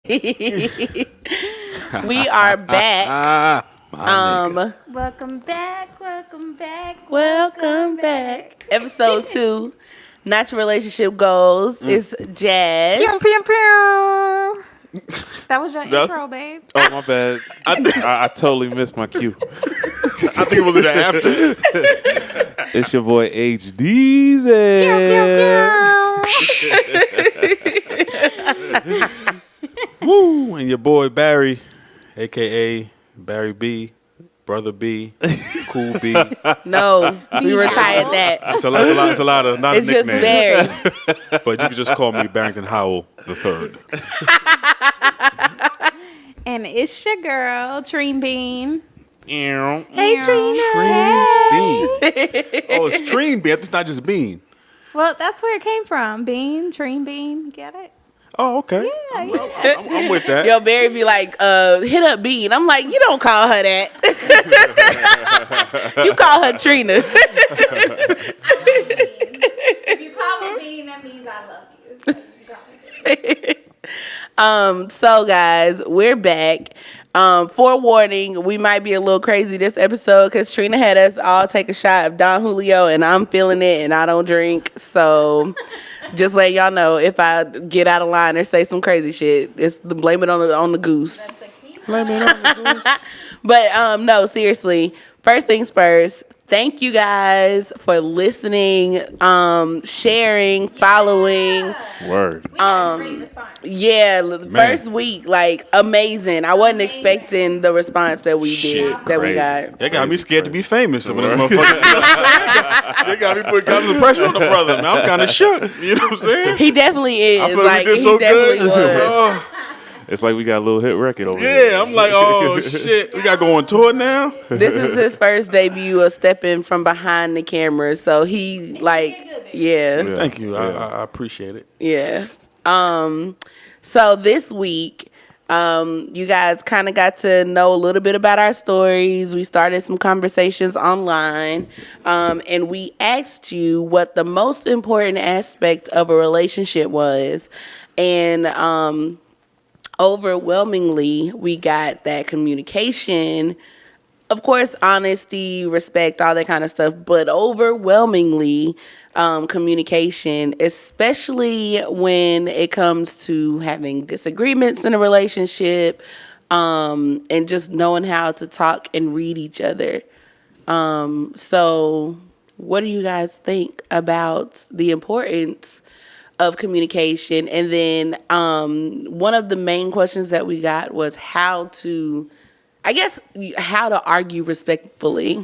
We are back. Welcome back. Welcome back. Welcome back. Episode 2, Natural Relationship Goals. It's Jazz. Pew, pew, pew. That was your intro, babe. Oh, my bad. I totally missed my cue. I think it was the after. It's your boy HDZ. Woo! And your boy Barry, a.k.a. Barry B, Brother B, Cool B. No, we retired that. It's a lot of not It's a just nickname. Barry. But you can just call me Barrington Howell III. And it's your girl, Dream Bean. Hey, Trina. Bean. Oh, it's Treen Bean. It's not just Bean. Well, that's where it came from. Bean, Dream Bean. Get it? Oh, okay. Yeah. I'm with that. Yo, Barry be like, hit up Bean. I'm like, you don't call her that. You call her Trina. If you call me Bean, that means I love you. So you got me. So guys, we're back. Forewarning, we might be a little crazy this episode because Trina had us all take a shot of Don Julio, and I'm feeling it, and I don't drink. So just letting y'all know, if I get out of line or say some crazy shit, it's blame it on the goose. Blame it on the goose. But no, seriously. First things first. Thank you guys for listening, sharing, following. Word. We got a great response. Yeah, the first week, like, amazing. I wasn't expecting the response that we did, that we got. They got me scared to be famous. Some of this motherfuckers. You know what I'm saying? They got me got the pressure on the brother. Man, I'm kind of shook. You know what I'm saying? He definitely is. I feel Like, we did he so definitely good. was. Oh, It's like we got a little hit record over here. yeah, I'm like, oh shit, we got to go on tour now. This is his first debut of stepping from behind the camera. So he, like, yeah. Thank you. I appreciate it. Yeah. So this week, you guys kind of got to know a little bit about our stories. We started some conversations online, and we asked you what the most important aspect of a relationship was. And overwhelmingly, we got that communication. Of course, honesty, respect, all that kind of stuff, but overwhelmingly, communication, especially when it comes to having disagreements in a relationship, and just knowing how to talk and read each other. So what do you guys think about the importance of communication? And then one of the main questions that we got was how to argue respectfully,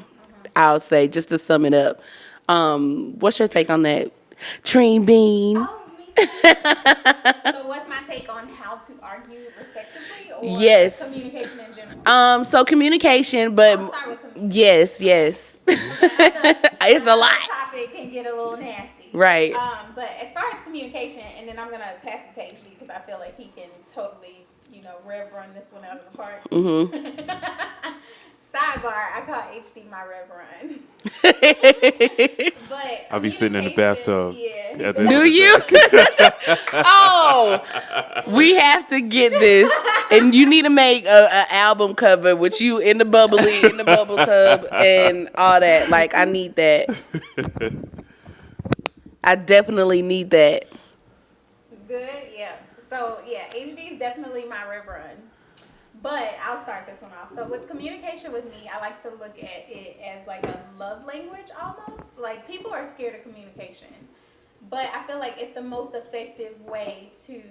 I'll say, just to sum it up. What's your take on that, Treen Bean? Oh, me too. So what's my take on how to argue respectively, or Yes. communication in general? So communication, but I'll start with communication. yes. It's a lot. This topic can get a little nasty. Right. But as far as communication, and then I'm gonna pass it to HD because I feel like he can totally, rev run this one out of the park. Mm-hmm. Sidebar: I call HD my rev run. But I'll be sitting in the communication, bathtub. Yeah. At the end Do of the you? day. Oh, we have to get this, and you need to make a album cover with you in the bubble tub and all that. Like, I need that. I definitely need that. Good, yeah. So yeah, HD is definitely my rev run. But I'll start this one off. So with communication with me, I like to look at it as like a love language almost. Like, people are scared of communication, but I feel like it's the most effective way to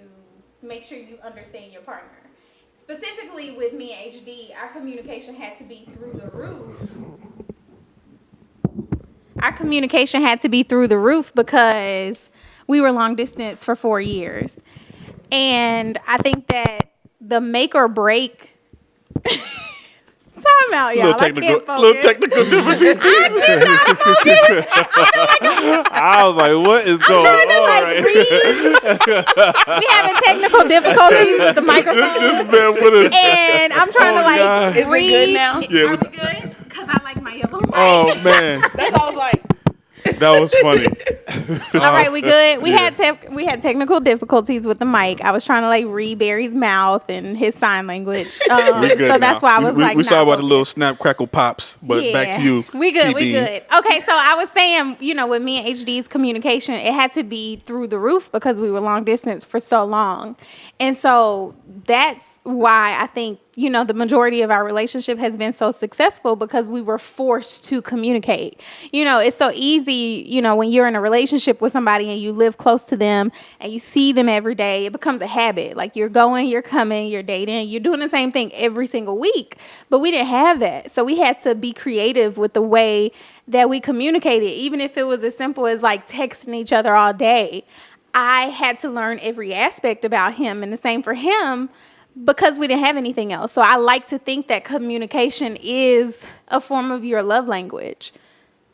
make sure you understand your partner. Specifically with me and HD, our communication had to be through the roof. Our communication had to be through the roof because we were long distance for 4 years. And I think that the make or break time out, y'all. Little technical differences. I was like, what is going I'm trying to on right read. We having technical difficulties with the microphone. Just bear with us. And I'm trying to God. Is we read. good now? Yeah, Are we good? Because I like my yellow mic. Oh man, That's all I was like. That was funny. All right, we good. We had technical difficulties with the mic. I was trying to like read Barry's mouth and his sign language. We good So now. that's why I was like, we nah, sorry about go the little there. snap crackle pops, but back to you. We good. TB. We good. Okay, so I was saying, with me and HD's communication, it had to be through the roof because we were long distance for so long, and so that's why I think the majority of our relationship has been so successful because we were forced to communicate. It's so easy, when you're in a relationship with somebody and you live close to them and you see them every day, it becomes a habit. Like you're going, you're coming, you're dating, you're doing the same thing every single week. But we didn't have that. So we had to be creative with the way that we communicated, even if it was as simple as like texting each other all day. I had to learn every aspect about him, and the same for him, because we didn't have anything else. So I like to think that communication is a form of your love language.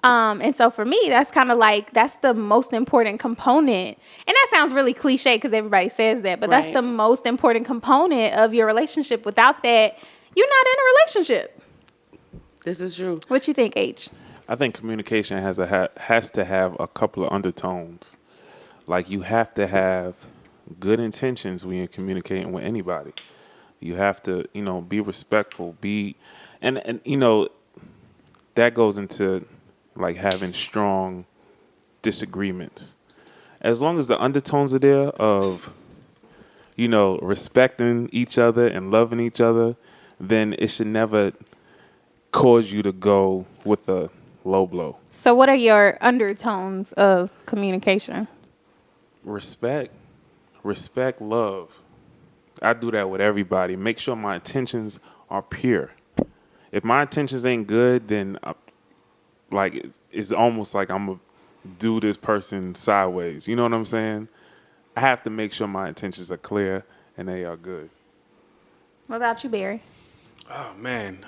And so for me, that's kind of like, that's the most important component. And that sounds really cliche because everybody says that, but that's Right. the most important component of your relationship. Without that, you're not in a relationship. This is true. What you think, H? I think communication has to have a couple of undertones. Like you have to have good intentions when you're communicating with anybody. You have to, be respectful, and that goes into like having strong disagreements. As long as the undertones are there of, respecting each other and loving each other, then it should never cause you to go with a low blow. So what are your undertones of communication? Respect, love. I do that with everybody. Make sure my intentions are pure. If my intentions ain't good, then it's almost like I'm gonna do this person sideways. You know what I'm saying? I have to make sure my intentions are clear and they are good. What about you, Barry? Oh man,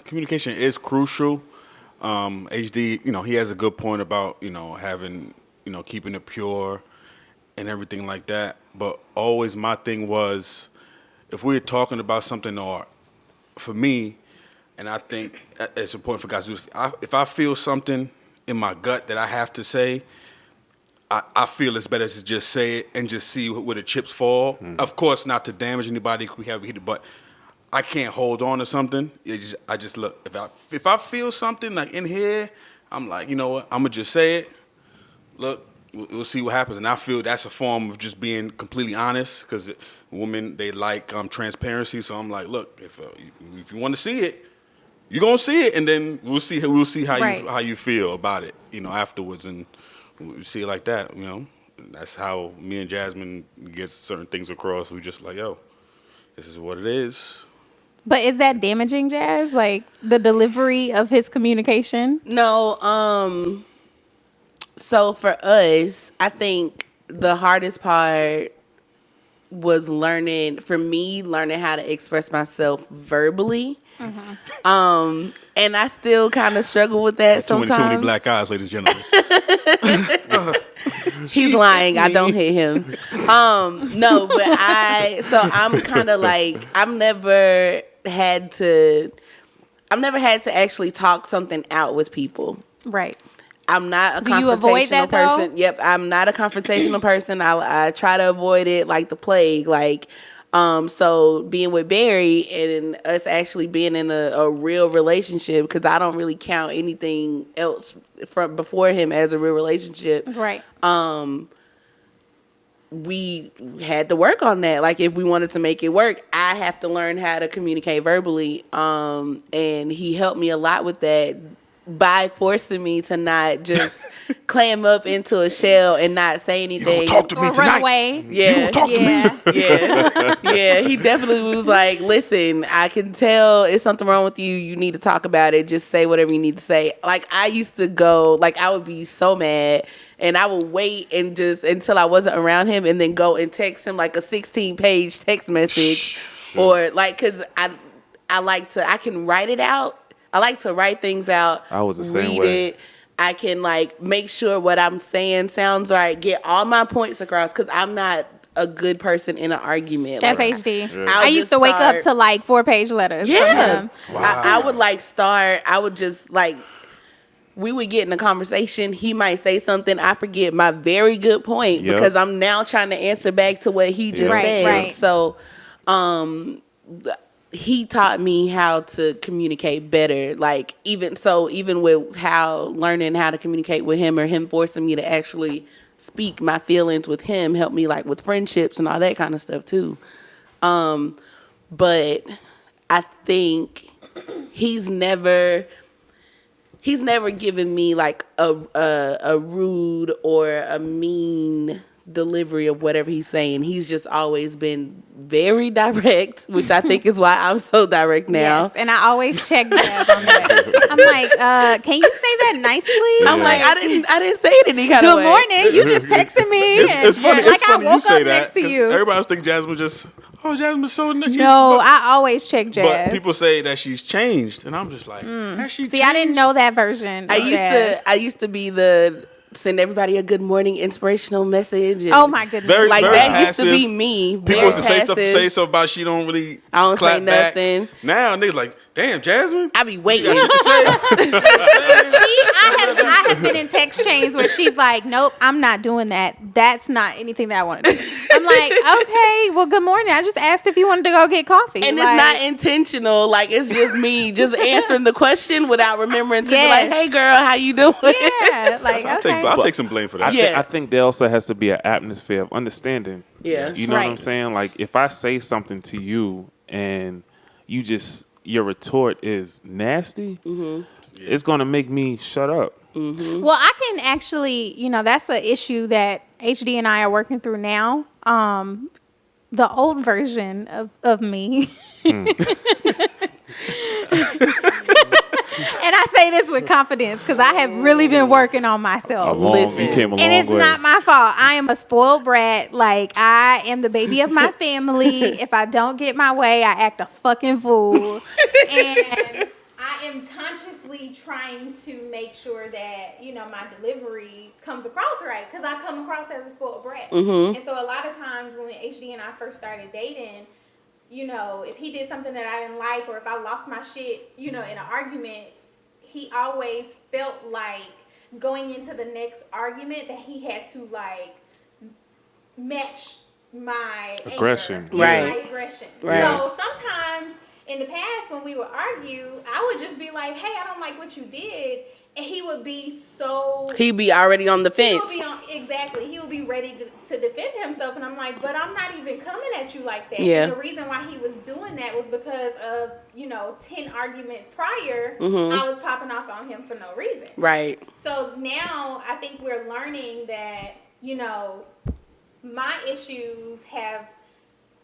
communication is crucial. HD, he has a good point about having keeping it pure and everything like that. But always my thing was, if we're talking about something, or for me, and I think it's important for guys to do, if I feel something in my gut that I have to say, I feel it's better to just say it and just see where the chips fall. Of course, not to damage anybody, but I can't hold on to something. I just look, if I feel something like in here, I'm like, you know what, I'm gonna just say it. Look, we'll see what happens. And I feel that's a form of just being completely honest, because women, they like transparency. So I'm like, look, if you want to see it, you're gonna see it, and then we'll see how Right. how you feel about it, afterwards, and we'll see it like that. That's how me and Jasmine get certain things across. We just like, yo, this is what it is. But is that damaging, Jazz? Like the delivery of his communication? No, so for us, I think the hardest part was learning how to express myself verbally. And I still kind of struggle with that Too sometimes. many black eyes, ladies and gentlemen. He's lying. I don't hit him. No, but I'm kind of like, I've never had to actually talk something out with people. Right. I'm not a Do you avoid that, confrontational person. though? Yep, I'm not a confrontational person. I try to avoid it like the plague. So being with Barry and us actually being in a real relationship, because I don't really count anything else from before him as a real relationship. Right. We had to work on that. Like, if we wanted to make it work, I have to learn how to communicate verbally. And he helped me a lot with that by forcing me to not just clam up into a shell and not say anything. You gonna talk to me Or tonight? run away. Yeah. You gonna talk to me? Yeah. Yeah, he definitely was like, listen, I can tell it's something wrong with you. You need to talk about it. Just say whatever you need to say. Like, I used to go, like, I would be so mad, and I would wait and just until I wasn't around him, and then go and text him like a 16-page text message. Or like, because I can write it out. I like to write things out. I was the same read way. it. I can like make sure what I'm saying sounds right, get all my points across, because I'm not a good person in an argument. That's Like, HD. I'll I used just to wake up start- to like 4-page letters. From Yeah. him. I would like start, I would just like we would get in a conversation. He might say something. I forget my very good point Yep. because I'm now trying to answer back to what he just Right, said. right. So, he taught me how to communicate better. Like even with learning how to communicate with him or him forcing me to actually speak my feelings with him helped me like with friendships and all that kind of stuff too. But I think he's never given me like a rude or a mean delivery of whatever he's saying. He's just always been very direct, which I think is why I'm so direct now. Yes, and I always check Jazz on that. I'm like, can you say that nicely? I'm like, I didn't say it any kind of way. good morning. You just texted me. It's funny. Like It's funny I woke you say up that. next to 'cause you. Everybody else think Jasmine just. Oh, Jasmine's so nice. No, I always check Jazz. But people say that she's changed, and I'm just like, has she See, changed? I didn't know that version. I of Jazz. used to be the send everybody a good morning inspirational message. And Oh my goodness. Very, like very that used to passive. be me. People Very used to say passive. stuff about she don't really. I don't clap say back. nothing. Now they like, damn, Jasmine. I be waiting. You got shit to say? I have been in text chains where she's like, nope, I'm not doing that. That's not anything that I want to do. I'm like, okay, well, good morning. I just asked if you wanted to go get coffee. And like, it's not intentional. Like it's just me just answering the question without remembering to be Yes. like, "Hey, girl, how you doing?" yeah, like, okay. I'll take some blame for that. Yeah. I think there also has to be an atmosphere of understanding. Yeah. You know what I'm Right. saying? Like if I say something to you and your retort is nasty, it's gonna make me shut up. Well, I can actually, that's an issue that HD and I are working through now. The old version of me. And I say this with confidence because I have really been working on myself. You came a long And it's way. not my fault. I am a spoiled brat. Like, I am the baby of my family. If I don't get my way, I act a fucking fool. And I am consciously trying to make sure that, my delivery comes across right. Because I come across as a spoiled brat. And so a lot of times when HD and I first started dating, if he did something that I didn't like or if I lost my shit, in an argument, he always felt like going into the next argument that he had to like match my Aggression. anger, Right. my aggression. Right. So sometimes in the past when we would argue, I would just be like, hey, I don't like what you did. And he would be so... He be already on the fence. Exactly. He would be ready to defend himself. And I'm like, but I'm not even coming at you like that. Yeah. And the reason why he was doing that was because of, 10 arguments prior, Mm-hmm. I was popping off on him for no reason. Right. So now I think we're learning that, my issues have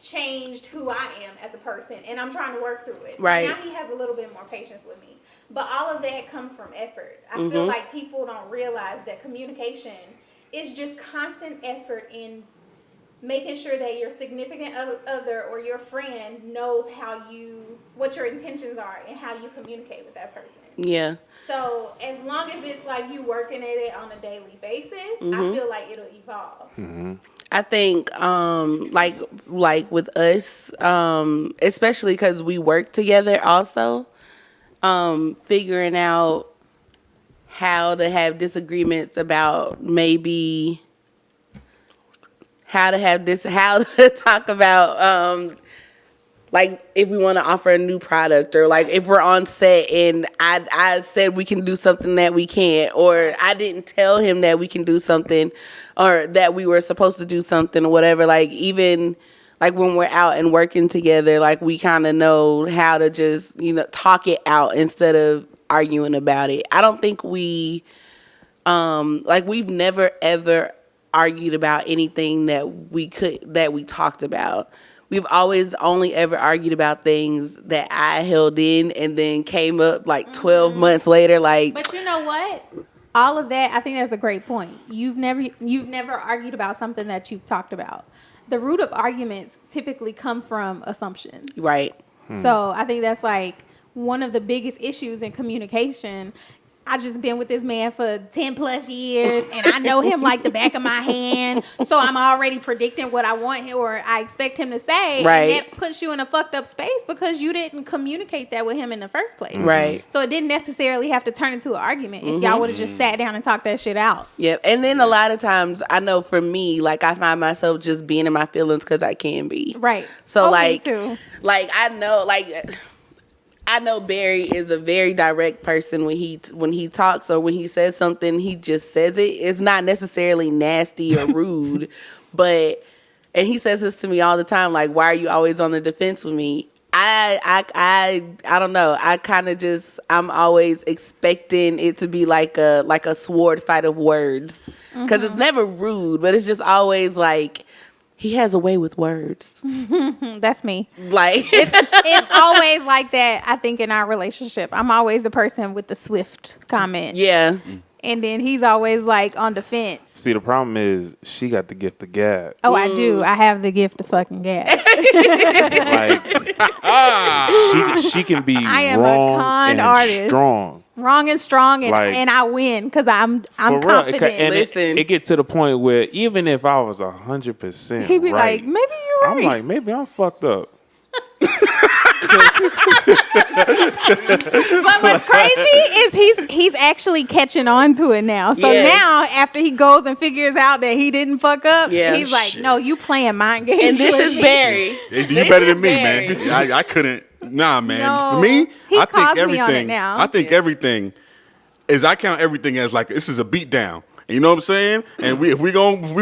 changed who I am as a person. And I'm trying to work through it. So Right. now he has a little bit more patience with me. But all of that comes from effort. I Mm-hmm. feel like people don't realize that communication is just constant effort in making sure that your significant other or your friend knows what your intentions are and how you communicate with that person. Yeah. So as long as it's like you working at it on a daily basis, Mm-hmm. I feel like it'll evolve. I think, like with us, especially because we work together also, figuring out how to have disagreements about maybe how to talk about, like if we want to offer a new product or like if we're on set and I said we can do something that we can't, or I didn't tell him that we can do something or that we were supposed to do something or whatever. Like even like when we're out and working together, like we kind of know how to just, talk it out instead of arguing about it. I don't think we've never ever argued about anything that we talked about. We've always only ever argued about things that I held in and then came up like 12 months later. Like, But you know what? All of that, I think that's a great point. You've never argued about something that you've talked about. The root of arguments typically come from assumptions. right. So I think that's like one of the biggest issues in communication. I just been with this man for 10 plus years and I know him like the back of my hand. So I'm already predicting what I want him or I expect him to say. Right. And that puts you in a fucked up space because you didn't communicate that with him in the first place. Right. So it didn't necessarily have to turn into an argument if y'all would have just sat down and talked that shit out. Yep. And then a lot of times, I know for me, like I find myself just being in my feelings because I can be. Right. So Me like, too. I know Barry is a very direct person when he talks or when he says something, he just says it. It's not necessarily nasty or rude, and he says this to me all the time, like, why are you always on the defense with me? I don't know. I kind of just, I'm always expecting it to be like a sword fight of words because it's never rude, but it's just always like, he has a way with words. That's me. Like It's always like that, I think, in our relationship. I'm always the person with the swift comment. yeah. And then he's always like on defense. See, the problem is she got the gift of gab. Oh, I do. I have the gift of fucking gab. Like she can be I am a wrong con and artist. strong. Wrong and strong, and, Like- and I win because I'm For real. confident. And Listen. it get to the point where even if I was 100% He'd be right, like, maybe you're right. I'm like, maybe I'm fucked up. But what's crazy is he's actually catching on to it now. So Yes. now after he goes and figures out that he didn't fuck up, Yeah. he's like, no, you playing mind games. And this with is me. Barry. You This better is than me, Barry. man. I couldn't. Nah, man. No. For me, He I calls think me on it everything. now. I think everything is. I count everything as like this is a beat down. You know what I'm saying? And if we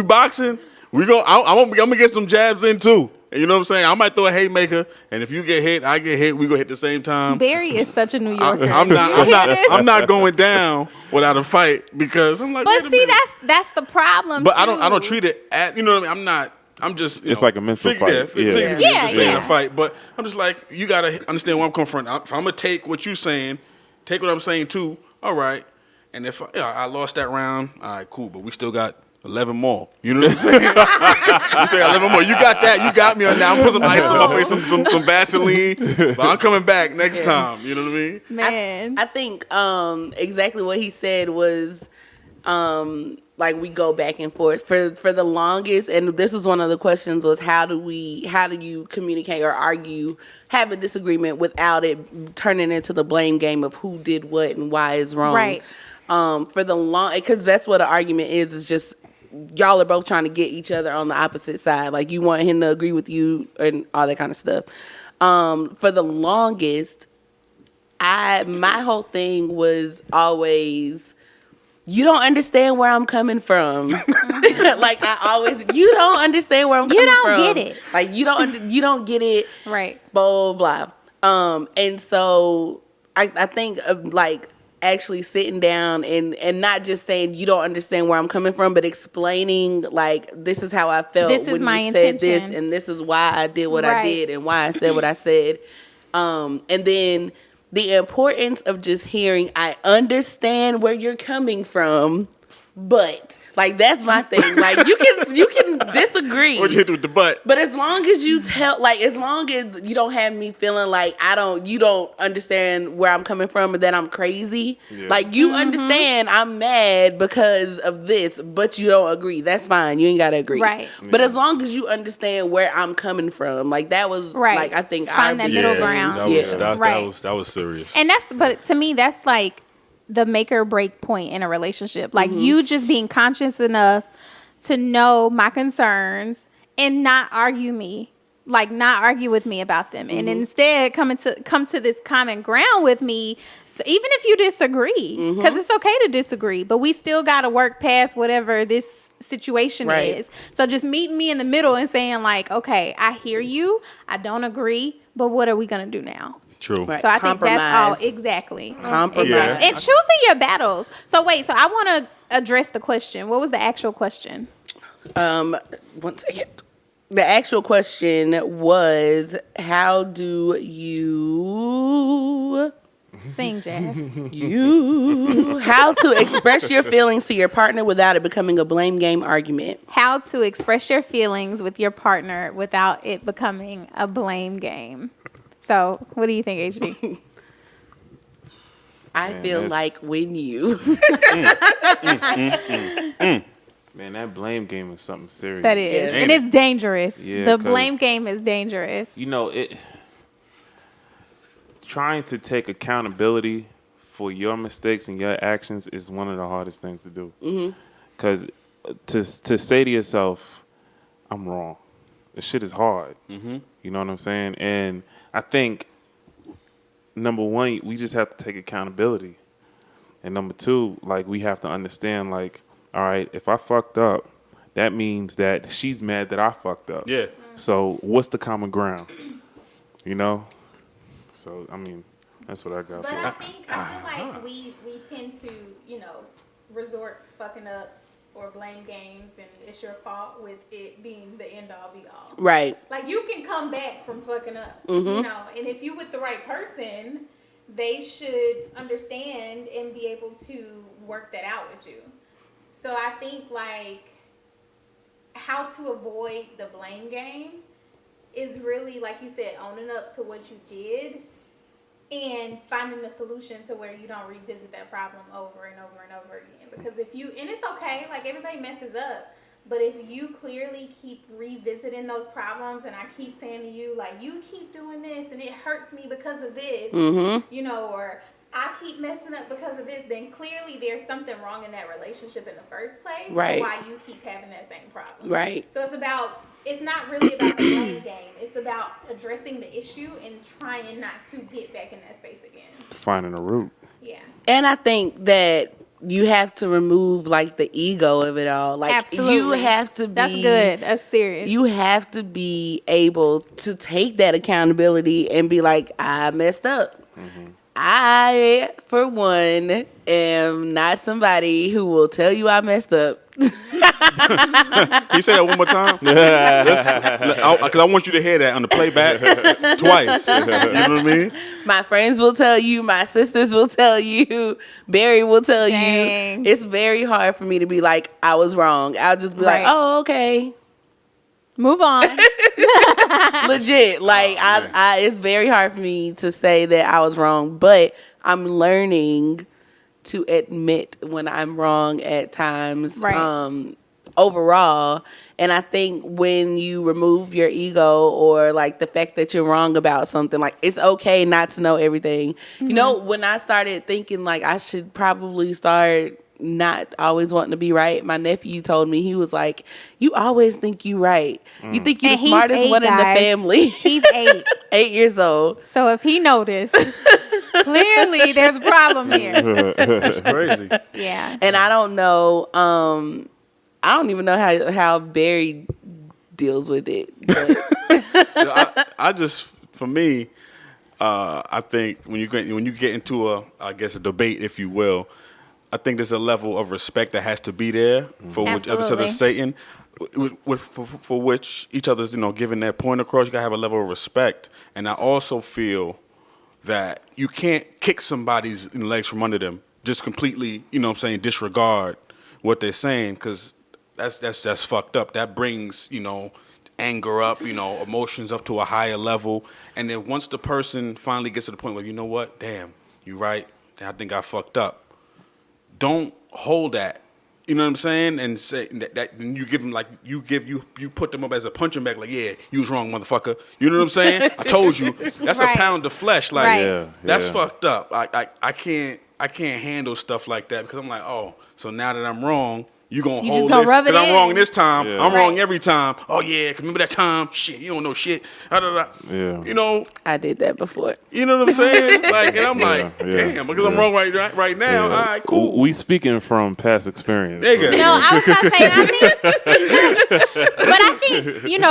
boxing, I'm gonna get some jabs in too. And you know what I'm saying? I might throw a haymaker, and if you get hit, I get hit. We gonna hit the same time. Barry is such a New Yorker. I'm not going down without a fight because I'm like. But wait a see, minute. that's the problem. But too. I don't treat it as, you know what I mean? I'm just. It's like a mental fight. Yeah, Yeah, just saying yeah. a fight. But I'm just like, you gotta understand where I'm coming from. If I'm gonna take what you're saying, take what I'm saying too. All right. And if I lost that round, all right, cool. But we still got 11 more. You know what I'm saying? You still got 11 more. You got that. You got me on that. I'm putting some ice on my face, some Vaseline. But I'm coming back next time. You know what I mean? Man. I think exactly what he said was like we go back and forth for the longest, and this was one of the questions was how do you communicate or argue, have a disagreement without it turning into the blame game of who did what and why is wrong. Right. For the long, because that's what an argument is just y'all are both trying to get each other on the opposite side. Like you want him to agree with you and all that kind of stuff. For the longest, my whole thing was always, you don't understand where I'm coming from. Like you don't understand where I'm coming from. You don't get it. Like you don't get it. Right. Blah, blah, blah. And so I think of like actually sitting down and not just saying you don't understand where I'm coming from, but explaining like this is how I felt This is when my you said this, intention. and this is why I did what I Right. did and why I said what I said. And then the importance of just hearing, I understand where you're coming from, but like that's my thing. Like you can disagree. What you hit with the butt? But as long as you as long as you don't have me feeling like you don't understand where I'm coming from and that I'm crazy. Yeah. Like you understand I'm mad because of this, but you don't agree. That's fine. You ain't gotta agree. Right. But as long as you understand where I'm coming from, like that was Right. like I think Find that middle ground. That was serious. And but to me, that's like the make or break point in a relationship. Like you just being conscious enough to know my concerns and not argue with me about them. And instead come to this common ground with me. So even if you disagree, because it's okay to disagree, but we still got to work past whatever this situation Right. is. So just meeting me in the middle and saying like, okay, I hear you. I don't agree, but what are we going to do now? True. Right. So I think that's all Compromise. exactly. Compromise. Yeah. And choosing your battles. So wait, so I want to address the question. What was the actual question? 1 second. The actual question was, how do you Sing, Jazz. how to express your feelings to your partner without it becoming a blame game argument? How to express your feelings with your partner without it becoming a blame game. So what do you think, HD? I Man, feel that's- like when you. Man, that blame game is something serious. That is. Yeah. And it's dangerous. Yeah, the 'cause- blame game is dangerous. You know, trying to take accountability for your mistakes and your actions is one of the hardest things to do. Because to say to yourself, I'm wrong, this shit is hard. You know what I'm saying? And I think, number one, we just have to take accountability. And number two, like, we have to understand, like, all right, if I fucked up, that means that she's mad that I fucked up. Yeah. So what's the common ground? You know? So, I mean, that's what I got. But So, I feel like we tend to, resort fucking up or blame games and it's your fault with it being the end all be all. Right. Like, you can come back from fucking up, Mm-hmm. and if you with the right person, they should understand and be able to work that out with you. So I think, like, how to avoid the blame game is really, like you said, owning up to what you did and finding a solution to where you don't revisit that problem over and over and over again. Because and it's okay, like, everybody messes up, but if you clearly keep revisiting those problems and I keep saying to you, like, you keep doing this and it hurts me because of this, or I keep messing up because of this, then clearly there's something wrong in that relationship in the first place. Right. Why you keep having that same problem. Right. So it's not really about the blame game. It's about addressing the issue and trying not to get back in that space again. finding a root. Yeah. And I think that you have to remove, like, the ego of it all. Like, Absolutely. you have to be. That's good. That's serious. You have to be able to take that accountability and be like, I messed up. I, for one, am not somebody who will tell you I messed up. Can you say that one more time? Because I want you to hear that on the playback twice. You know what I mean? My friends will tell you. My sisters will tell you. Barry will tell Dang. you. It's very hard for me to be like, I was wrong. I'll just be Right. like, oh, okay. Move on. Legit. Like, man. I it's very hard for me to say that I was wrong, but I'm learning to admit when I'm wrong at times. Right. Overall. And I think when you remove your ego or, like, the fact that you're wrong about something, like, it's okay not to know everything. You know, when I started thinking, like, I should probably start not always wanting to be right, my nephew told me, he was like, you always think you right. You think you're And the he's smartest 8, one in the guys. family. He's 8. 8 years old. So if he noticed, clearly there's a problem here. That's crazy. Yeah. And I don't know, I don't even know how Barry deals with it. But I just, for me, I think when you get into a debate, if you will, I think there's a level of respect that has to be there for which each Absolutely. other's saying, for which each other's giving their point across. You gotta have a level of respect, and I also feel that you can't kick somebody's legs from under them, just completely, disregard what they're saying, because that's fucked up. That brings anger up, emotions up to a higher level, and then once the person finally gets to the point where, you know what, damn, you're right, I think I fucked up. Don't hold that. You know what I'm saying? And say that and you give them, like, you put them up as a punching bag, like, yeah, you was wrong, motherfucker. You know what I'm saying? I told you. That's Right. a pound of flesh. Like, Right. Yeah, that's yeah. fucked up. I can't handle stuff like that, because I'm like, oh, so now that I'm wrong, you gonna You hold just gonna this, rub it I'm in. wrong this time. Yeah. I'm wrong Right. every time. Oh yeah, 'cause remember that time? Shit, you don't know shit. Da, da, da. Yeah. I did that before. You know what I'm saying? Like, and I'm like, Yeah, damn, because I'm yeah. wrong right now. All right, cool. We speaking from past experience. Nigga. No, I was gonna say, I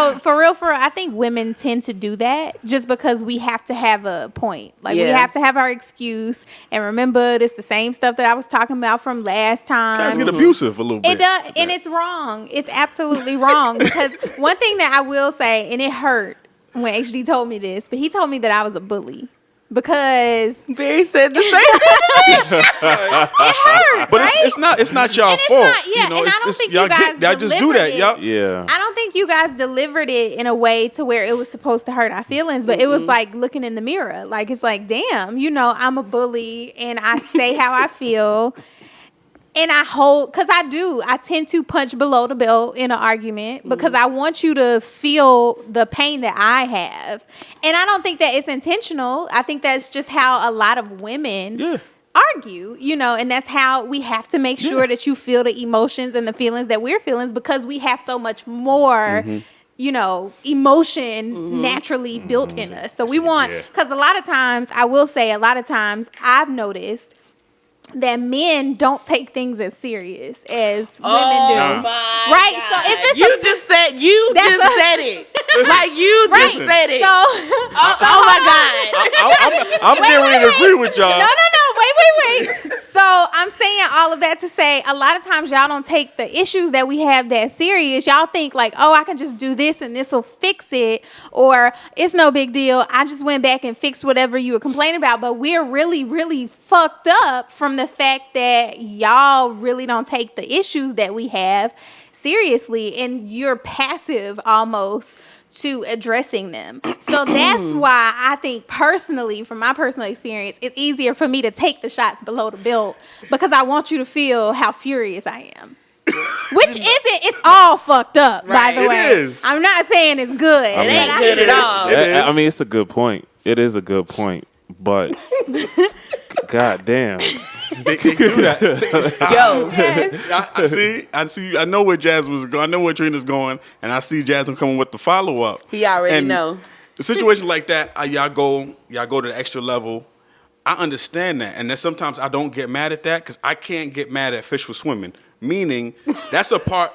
think, for real, I think women tend to do that just because we have to have a point. Like, we Yeah. have to have our excuse. And remember, it's the same stuff that I was talking about from last time. Guys get abusive a little bit. It does, and it's wrong. It's absolutely wrong, because one thing that I will say, and it hurt when HD told me this, but he told me that I was a bully. because Barry said the same thing. But it's not y'all And it's fault. not- yeah, you know, and I it's, don't it's, think y'all you guys y'all just do that. delivered it. Y'all, Yeah. I don't think you guys delivered it in a way to where it was supposed to hurt our feelings, but it was like looking in the mirror. Like, it's like, damn, I'm a bully and I say how I feel. And because I tend to punch below the belt in an argument because I want you to feel the pain that I have. And I don't think that it's intentional. I think that's just how a lot of women argue, and that's how we have to make sure that you feel the emotions and the feelings that we're feeling because we have so much more. Emotion naturally built in us. So we want, because a lot of times I've noticed that men don't take things as serious as women do. My Right? God. So if it's you just said it. Like you just said it. So, oh my God. I'm getting ready to agree with y'all. No. Wait. So I'm saying all of that to say a lot of times y'all don't take the issues that we have that serious. Y'all think like, oh, I can just do this and this will fix it, or it's no big deal. I just went back and fixed whatever you were complaining about. But we're really, really fucked up from the fact that y'all really don't take the issues that we have seriously, and you're passive almost to addressing them. So that's why I think personally, from my personal experience, it's easier for me to take the shots below the belt because I want you to feel how furious I am. It's all fucked up, by the way. It is. I'm not saying it's good. It ain't good at all. I mean, it's a good point. It is a good point, but God damn. They do that. Yo, I see. I know where Jazz was going. I know where Trina's going, and I see Jasmine coming with the follow up. he already know. The situation like that, y'all go to the extra level. I understand that, and then sometimes I don't get mad at that because I can't get mad at fish for swimming. Meaning that's a part.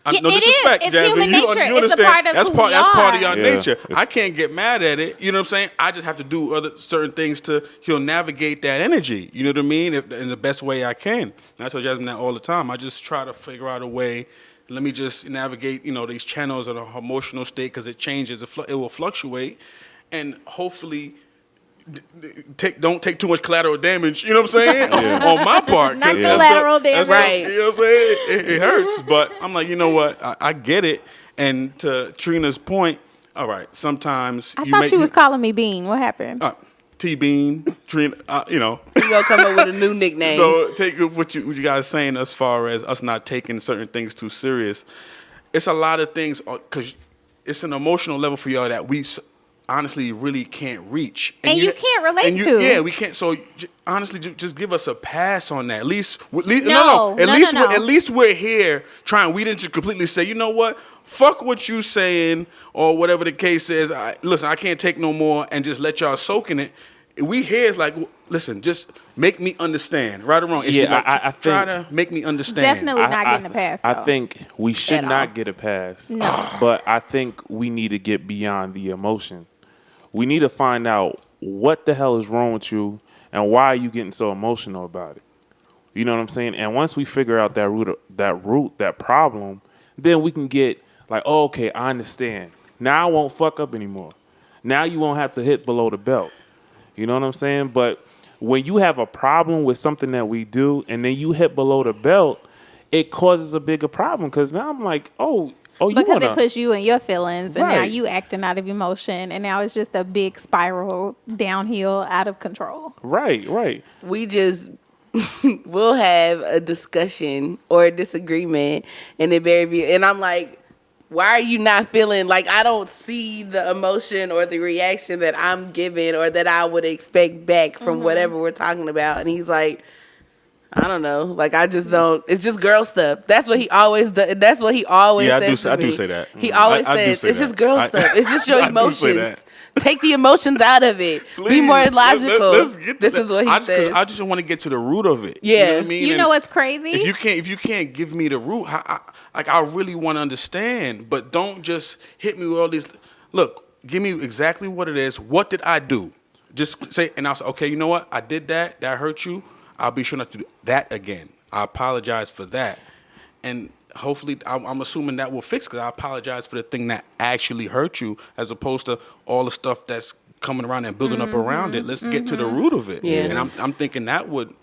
Yeah, No it is. disrespect, It's Jasmine. human You nature. It's a understand? part of That's who part. we That's part of are. your Yeah, nature. it's- I can't get mad at it. You know what I'm saying? I just have to do other certain things to navigate that energy. You know what I mean? In the best way I can. And I tell Jasmine that all the time. I just try to figure out a way. Let me just navigate. These channels of an emotional state because it changes. It will fluctuate, and hopefully. Don't take too much collateral damage, you know what I'm saying? On my part. 'Cause Not that's collateral that's damage. you know what I'm saying? It hurts, but I'm like, you know what? I get it. And to Trina's point, all right, sometimes I thought you was calling me Bean. What happened? T-Bean, Trina, You gonna come up with a new nickname. So take what you guys saying as far as us not taking certain things too serious. It's a lot of things because it's an emotional level for y'all that we honestly really can't reach. And you can't relate to. Yeah, we can't. So honestly, just give us a pass on that. At least No. At least we're here trying. We didn't just completely say, you know what? Fuck what you saying or whatever the case is. Listen, I can't take no more and just let y'all soak in it. We here is like, listen, just make me understand, right or wrong. I try think- to make me understand. Definitely not getting a pass, I though. think we should At all. not get a pass. No. But I think we need to get beyond the emotion. We need to find out what the hell is wrong with you and why are you getting so emotional about it. You know what I'm saying? And once we figure out that problem, then we can get like, oh, okay, I understand. Now I won't fuck up anymore. Now you won't have to hit below the belt. You know what I'm saying? But when you have a problem with something that we do and then you hit below the belt, it causes a bigger problem because now I'm like, you Because wanna, it puts you in your feelings, and now Right. you acting out of emotion, and now it's just a big spiral downhill out of control. right. we just we'll have a discussion or a disagreement, and and I'm like, why are you not feeling like I don't see the emotion or the reaction that I'm giving or that I would expect back from whatever we're talking about? And he's like, I don't know. Like, I just don't. It's just girl stuff. That's what he always does. That's what he always Yeah, says to I me. do say that. He always I do says, say it's that. just girl stuff. It's just your I do say emotions. that. Take the emotions out of it. Be Please, more logical. let's get to This that. is what he says. I just want to get to the root of it. Yeah. You know what I mean? You And know what's crazy? If you can't give me the root, I really want to understand. But don't just hit me with all these. Look, give me exactly what it is. What did I do? Just say, and I'll say, okay, you know what? I did that. That hurt you. I'll be sure not to do that again. I apologize for that. And hopefully, I'm assuming that will fix because I apologize for the thing that actually hurt you as opposed to all the stuff that's coming around and building up around it. Let's get to the root of it. Yeah. And I'm thinking that would,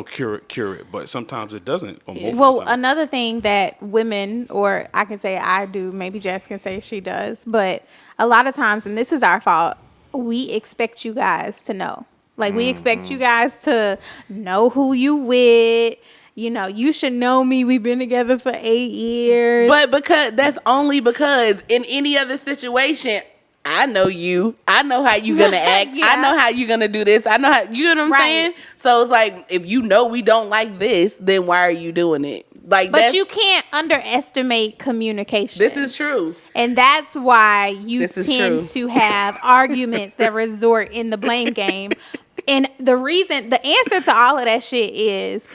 cure it. But sometimes it doesn't. Or most Well, of the time. another thing that women, or I can say I do, maybe Jess can say she does, but a lot of times, and this is our fault, we expect you guys to know. Like, we expect you guys to know who you with. You should know me. We've been together for 8 years. But that's only because in any other situation, I know you. I know how you gonna act. Yeah. I know how you gonna do this. I know how, you know what I'm Right. saying? So it's like, if you know we don't like this, then why are you doing it? Like, But you can't underestimate communication. this is true. And that's why you This is tend true. to have arguments that resort in the blame game. And the answer to all of that shit is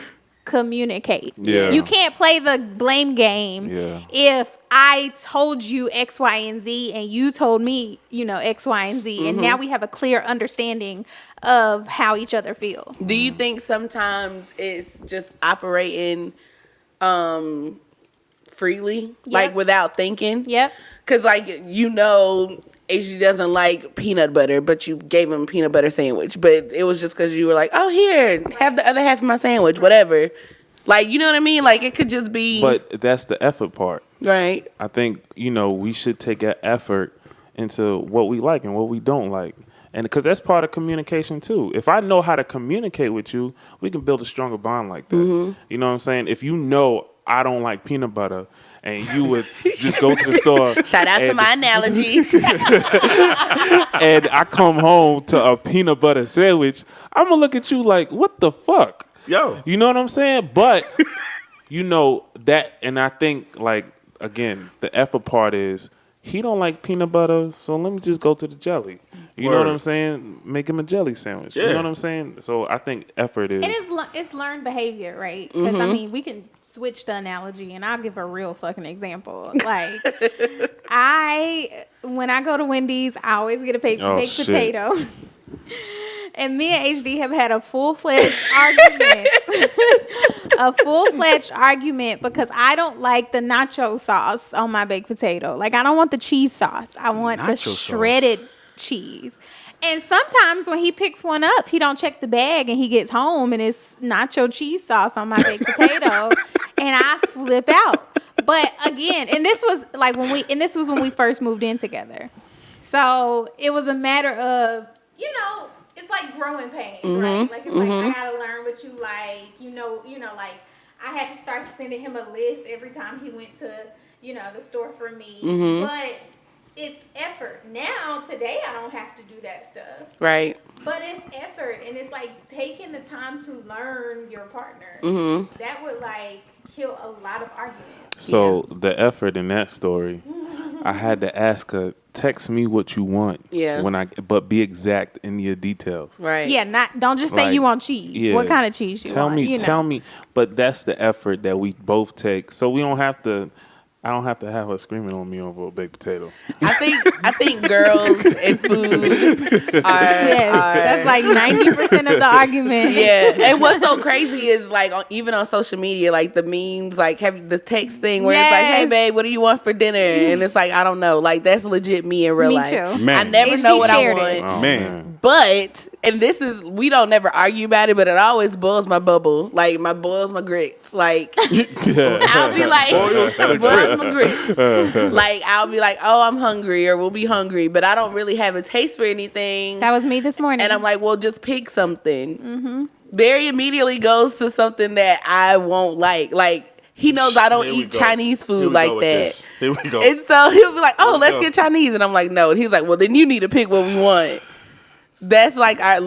communicate. Yeah. You can't play the blame game Yeah. if I told you X, Y, and Z and you told me, X, Y, and Z. And now we have a clear understanding of how each other feel. Do you think sometimes it's just operating freely, like without thinking? Yep. Because, like, HG doesn't like peanut butter, but you gave him a peanut butter sandwich. But it was just because you were like, oh, here, have the other half of my sandwich, whatever. Like, you know what I mean? Like, it could just be. But that's the effort part. Right. I think, we should take an effort into what we like and what we don't like. And because that's part of communication too. If I know how to communicate with you, we can build a stronger bond like that. You know what I'm saying? If you know I don't like peanut butter and you would just go to the store. Shout out to my analogy. And I come home to a peanut butter sandwich, I'm going to look at you like, what the fuck? Yo. You know what I'm saying? But, that, and I think, like, again, the effort part is, he don't like peanut butter, so let me just go to the jelly. You know what Word. I'm saying? Make him a jelly sandwich. You Yeah. know what I'm saying? So I think effort is. And it's learned behavior, right? Because I mean, we can switch the analogy, and I'll give a real fucking example. Like, when I go to Wendy's, I always get a baked shit. potato. And me and HD have had a full-fledged argument. A full-fledged argument because I don't like the nacho sauce on my baked potato. Like, I don't want the cheese sauce. I want the Nacho sauce. shredded cheese. And sometimes when he picks one up, he don't check the bag and he gets home and it's nacho cheese sauce on my baked potato, and I flip out. But again, and this was when we first moved in together. So it was a matter of, it's like growing pains, right? Like, it's like, I gotta learn what you like, like I had to start sending him a list every time he went to, the store for me. But it's effort. Now, today, I don't have to do that stuff. Right. But it's effort, and it's like taking the time to learn your partner. That would like kill a lot of arguments. So the effort in that story, I had to ask her, text me what you want. Yeah. But be exact in your details. Right. Yeah, don't just say Like, you want cheese. yeah. What kind of cheese you want? Tell me. But that's the effort that we both take. So we don't have to. I don't have to have her screaming on me over a baked potato. I think girls and food are. Yes, that's like 90% of the argument. Yeah, and what's so crazy is like even on social media, like the memes, like have the text thing where it's like, "Hey babe, what do you want for dinner?" And it's like, I don't know, like that's legit me in real Me life. too. Man. I never HD know what I shared want. it. Oh, Man. But we don't never argue about it, but it always boils my bubble, like boils my grits. Like I'll be like, boils my grits. Like I'll be like, oh, I'm hungry, or we'll be hungry, but I don't really have a taste for anything. That was me this morning. And I'm like, well, just pick something. Barry immediately goes to something that I won't like. Like, he knows I don't Here we eat go. Chinese Here food we like go with that. this. Here we go. And so he'll be like, oh, Let's let's go. get Chinese. And I'm like, no. And he's like, well, then you need to pick what we want. That's like our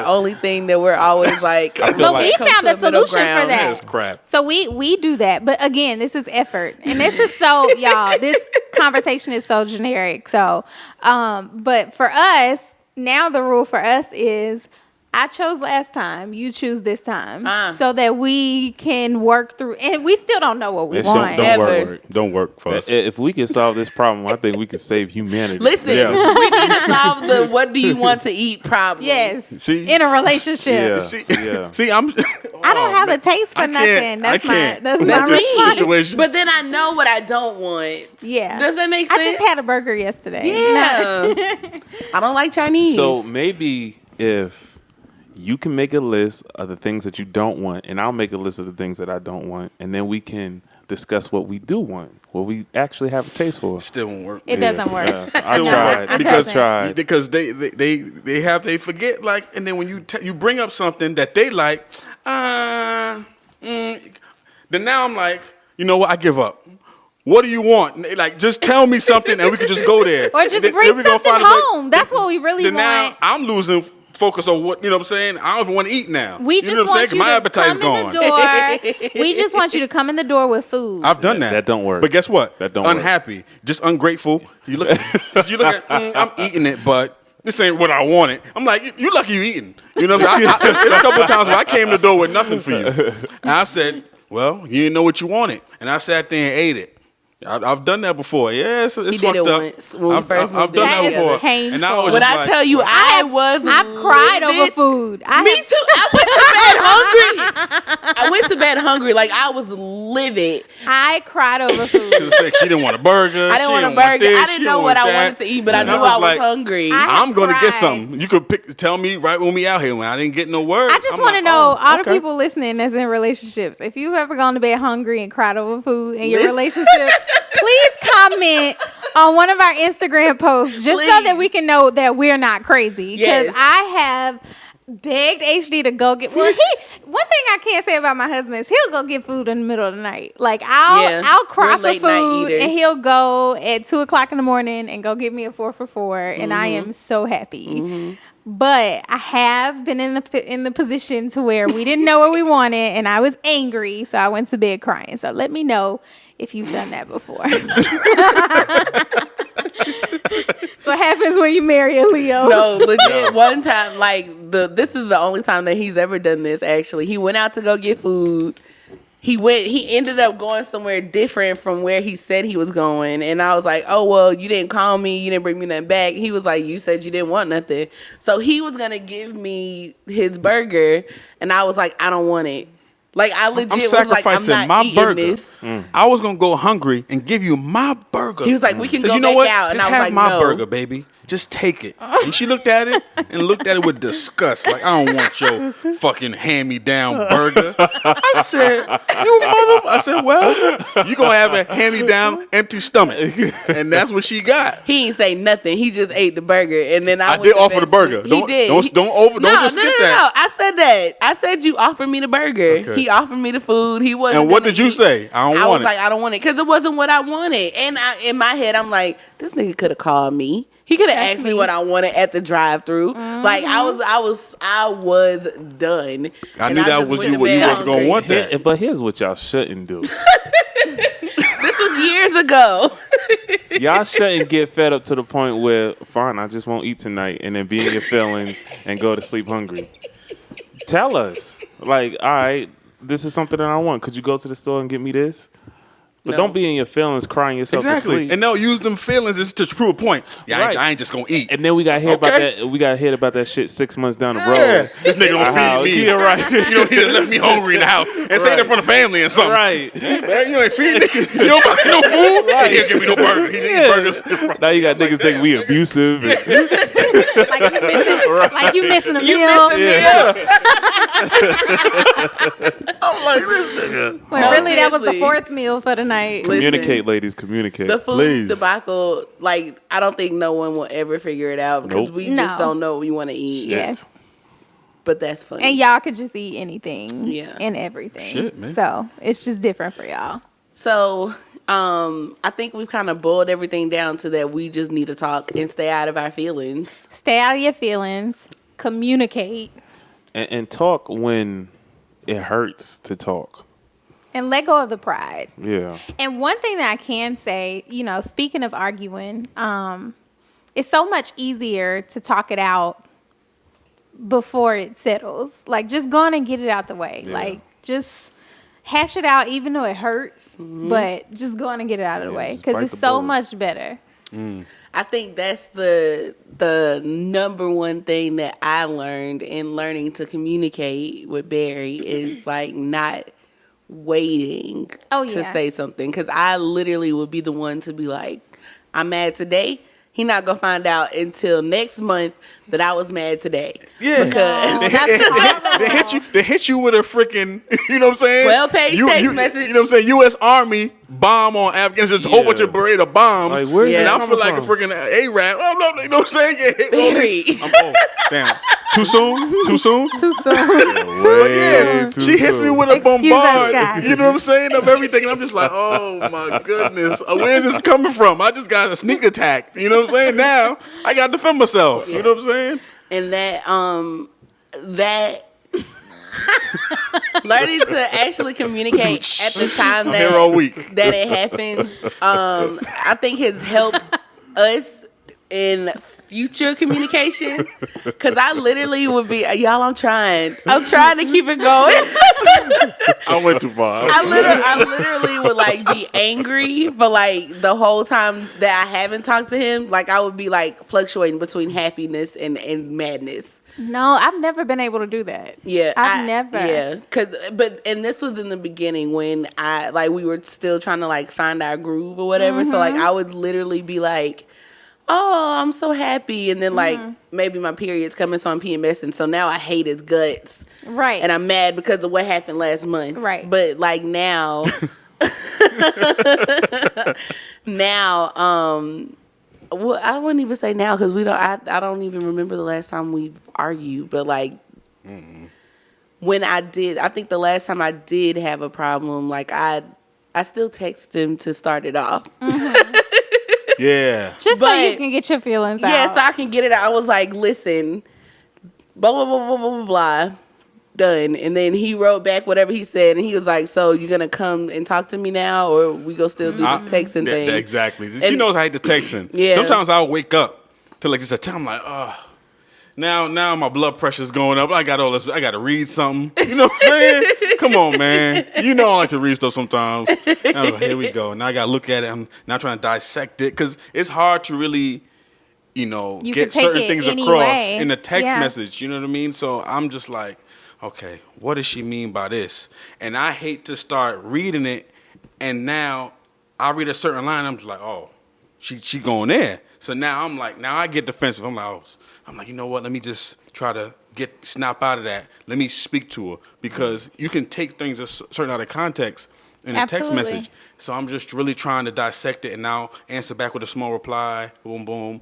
only thing that we're always like. I feel But like- we come found to a middle solution for ground. that. That's crap. So we do that. But again, this is effort. And this is so, y'all, this conversation is so generic. So, but for us, now the rule for us is I chose last time. You choose this time, Ah. so that we can work through. And we still don't know what we It want. don't Ever. work. Don't work for us. If we can solve this problem, I think we can save humanity. Listen, Yeah. we need to solve the what do you want to eat problem. Yes, See? in a relationship. Yeah. See, Yeah. see, I'm. I don't have a taste for I can't- nothing. That's I my can't. that's my That's me. response. Situation. But then I know what I don't want. Yeah. Does that make I sense? just had a burger yesterday. Yeah. I don't like Chinese. So maybe if you can make a list of the things that you don't want, and I'll make a list of the things that I don't want, and then we can discuss what we do want, what we actually have a taste for. Still won't work. It doesn't work. I No, tried. it Because doesn't. tried. Because they forget, like, and then when you bring up something that they like, then now I'm like, you know what? I give up. What do you want? Like, just tell me something and we can just go there. Or just And then bring we gonna something find a place- home. That's what we really Then now want. I'm losing focus on what, you know what I'm saying? I don't even want to eat now. We you just know what I'm want saying? 'Cause you my to appetite's come in gone. the door. We just want you to come in the door with food. I've done that. That don't work. But guess what? That don't work. Unhappy, just ungrateful. You look at, I'm eating it, but this ain't what I wanted. I'm like, you lucky you eating. You know what I'm saying? There's a couple of times where I came to the door with nothing for you. And I said, well, you didn't know what you wanted. And I sat there and ate it. I've done that before. Yeah, it's He did fucked it up. once when we I've first done moved in that together. before. Painful. And I was when just I like, tell you I've cried over livid. food. Me too. I went to bed hungry. I went to bed hungry. Like I was livid. I cried over food. it's like she didn't want a burger. I didn't she want a this, burger. I she didn't know what want I that. wanted to eat, but I And knew I was like, hungry. I- I'm gonna get cried. something. You could tell me right when we out here when I didn't get no word. I just I'm want to like, know, oh, all the okay. people listening that's in relationships, if you've ever gone to bed hungry and cried over food in your Listen. relationship, please comment on one of our Instagram posts just so that Please. we can know that we're not crazy. Because Yes. I have begged HD to go get. Well, one thing I can't say about my husband is he'll go get food in the middle of the night. Like Yeah, I'll cry we're for late night food, eaters. and he'll go at 2:00 in the morning and go get me a 4 for $4, and I am so happy. But I have been in the position to where we didn't know what we wanted, and I was angry, so I went to bed crying. So let me know if you've done that before. So what happens when you marry a Leo? No, legit. One time, this is the only time that he's ever done this. Actually, he went out to go get food. He ended up going somewhere different from where he said he was going. And I was like, oh, well, you didn't call me. You didn't bring me nothing back. He was like, you said you didn't want nothing. So he was going to give me his burger. And I was like, I don't want it. Like, I legit I'm was like, I'm sacrificing not my eating burger. this. I was gonna go hungry and give you my burger. He was like, we can 'Cause go you know back what? out. And Just I was have like, my no. burger, baby. Just take it. And she looked at it and looked at it with disgust. Like, I don't want your fucking hand-me-down burger. I said, you motherfucker. I said, well, you gonna have a hand-me-down empty stomach. And that's what she got. He ain't say nothing. He just ate the burger, and then I I went did to offer bed the burger. sleep. Don't- He did. don't just skip that. No. I said that. I said you offered me the burger. Okay. He offered me the food. He wasn't. And what gonna did you eat. say? I don't I want was it. like, I don't want it because it wasn't what I wanted. And in my head, I'm like, this nigga could have called me. He could have That's asked me me. what I wanted at the drive-through. Like I was done. I And knew that just was went you. to You bed wasn't gonna hungry. want that. But here's what y'all shouldn't do. This was years ago. Y'all shouldn't get fed up to the point where, fine, I just won't eat tonight, and then be in your feelings and go to sleep hungry. Tell us. Like, all right, this is something that I want. Could you go to the store and get me this? But No. don't be in your feelings crying yourself to Exactly. sleep. And they'll use them feelings as to prove a point. Yeah, Right. I ain't just gonna eat. And then we got to hear about Okay. that. We got to hear about that shit 6 months down the road. Yeah. This nigga don't How- feed me. Yeah, right. You know, he done left me hungry now. And say that in front of family and something. Right. Man, you ain't feeding me. You don't buy me no food. Right. He'll give me no burger. He's eating burgers. Now you got niggas think we abusive. and- Like you missing a meal. yeah. I'm like, this nigga. When No, really that was the seriously. 4th meal for the night. Listen. Communicate, ladies. Communicate. The food Please. debacle, like I don't think no one will ever figure it out because Nope. we No. just don't know what we want to eat. Yes. But that's funny. And y'all could just eat anything Yeah. and everything. Shit, man. So it's just different for y'all. So I think we've kind of boiled everything down to that we just need to talk and stay out of our feelings. Stay out of your feelings. Communicate. and talk when it hurts to talk. And let go of the pride. Yeah. And one thing that I can say, speaking of arguing, it's so much easier to talk it out before it settles. Like, just go on and get it out the way. Yeah. Like, just hash it out, even though it hurts. But just go on and get it out of the way just because bite it's the so bullet. much better. I think that's the number one thing that I learned in learning to communicate with Barry is like not waiting to Yeah. say something, because I literally would be the one to be like, I'm mad today. He not gonna find out until next month that I was mad today. Yeah. Because They hit you with a freaking, you know what I'm saying? 12-page text message. You know what I'm saying? U.S. Army bomb on Afghanistan, just a whole bunch of Beretta bombs. Like, where's Yeah. and that I feel like coming a freaking A-Rap. Oh, no, you know what I'm saying? Get hit with all Barry. this. Oh, damn. Too soon? Too soon? Too soon. Yeah, Too she hits me soon. with a Excuse us, bombard. guys. You know what I'm saying? Of everything. And I'm just like, oh my goodness. Where's this coming from? I just got a sneak attack. You know what I'm saying? Now I got to defend myself. You know what I'm saying? And that learning to actually communicate at the time I'm here all week. that it happens, I think has helped us in future communication. Because I literally would be, y'all, I'm trying to keep it going. I went too far. I literally would like be angry for like the whole time that I haven't talked to him. Like I would be like fluctuating between happiness and madness. No, I've never been able to do that. Yeah, I've never. Yeah, and this was in the beginning when we were still trying to like find our groove or whatever. So like I would literally be like, "Oh, I'm so happy," and then like maybe my period's coming, so I'm PMS, and so now I hate his guts, Right. and I'm mad because of what happened last month. Right. But like now, well, I wouldn't even say now because we don't. I don't even remember the last time we argued. But like when I did, I think the last time I did have a problem, like I still text him to start it off. Yeah. Just so But- you can get your feelings out. Yeah, so I can get it out. I was like, listen, blah blah blah blah blah blah blah. Done. And then he wrote back whatever he said, and he was like, so you gonna come and talk to me now, or we gonna still do this texting thing? Exactly. She And- knows I hate the texting. Yeah. Sometimes I'll wake up to like this a time, I'm like, oh. Now my blood pressure's going up. I got all this. I got to read something. You know what I'm saying? Come on, man. You know I like to read stuff sometimes. And I was like, here we go. Now I got to look at it. I'm now trying to dissect it because it's hard to really, You get can take certain it things any across way. in a text Yeah. message. You know what I mean? So I'm just like, okay, what does she mean by this? And I hate to start reading it, and now I read a certain line. I'm just like, oh, she going there. So now I'm like, now I get defensive. I'm like, you know what? Let me just try to snap out of that. Let me speak to her, because you can take things a certain out of context in a text Absolutely. message. So I'm just really trying to dissect it and now answer back with a small reply. Boom, boom.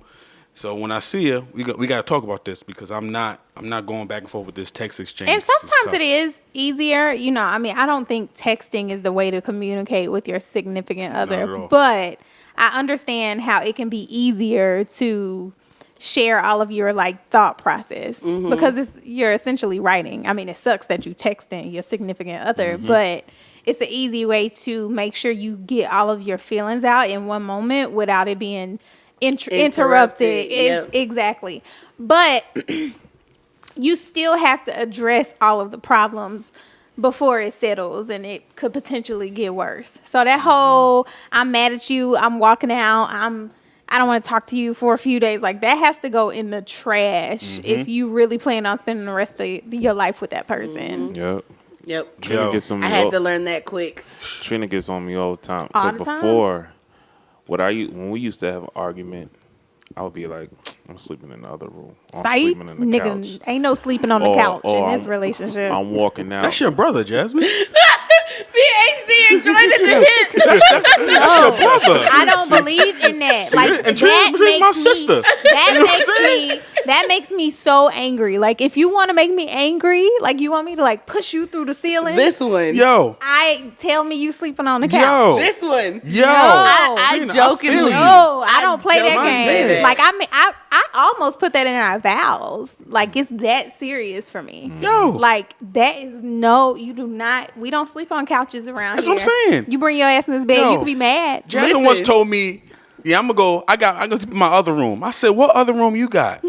So when I see her, we got to talk about this, because I'm not going back and forth with this text exchange. And This is sometimes tough. it is easier. I don't think texting is the way to communicate with your significant at other, all. but I understand how it can be easier to share all of your like thought process because you're essentially writing. I mean, it sucks that you texting your significant other, but it's an easy way to make sure you get all of your feelings out in one moment without it being interrupted. Yep. Exactly. But you still have to address all of the problems before it settles, and it could potentially get worse. So that whole I'm mad at you, I'm walking out, I don't want to talk to you for a few days, like that has to go in the trash if you really plan on spending the rest of your life with that person. Yep. Yep. Trina gets on me. I had to learn that quick. Trina gets on me all the time. All 'Cause the time? before, when we used to have an argument, I would be like, I'm sleeping in the other room. I'm Sight, sleeping in the nigga, couch. ain't no sleeping on the Or- couch or in this I'm- relationship. I'm walking out. That's your brother, Jasmine. PhD enjoyed it to hit. That's your brother. I don't believe in that. Like And that Trina's makes my me, sister. That You know what I'm makes me. That makes me so angry. Like if you want to make me angry, like you want me to like push you through the ceiling. This one. Yo. I tell me you sleeping on the couch. Yo. This one. Yo. I Trina, jokingly. feel you. No, I don't play that jokingly game. say that. Like I almost put that in our vows. Like it's that serious for me. Yo. Like that is no, you do not. We don't sleep on couches around That's here. what I'm saying. You bring your ass in this bed, Yo. you can be mad. Jasmine once told me, yeah, I'm gonna go sleep in my other room. I said, what other room you got?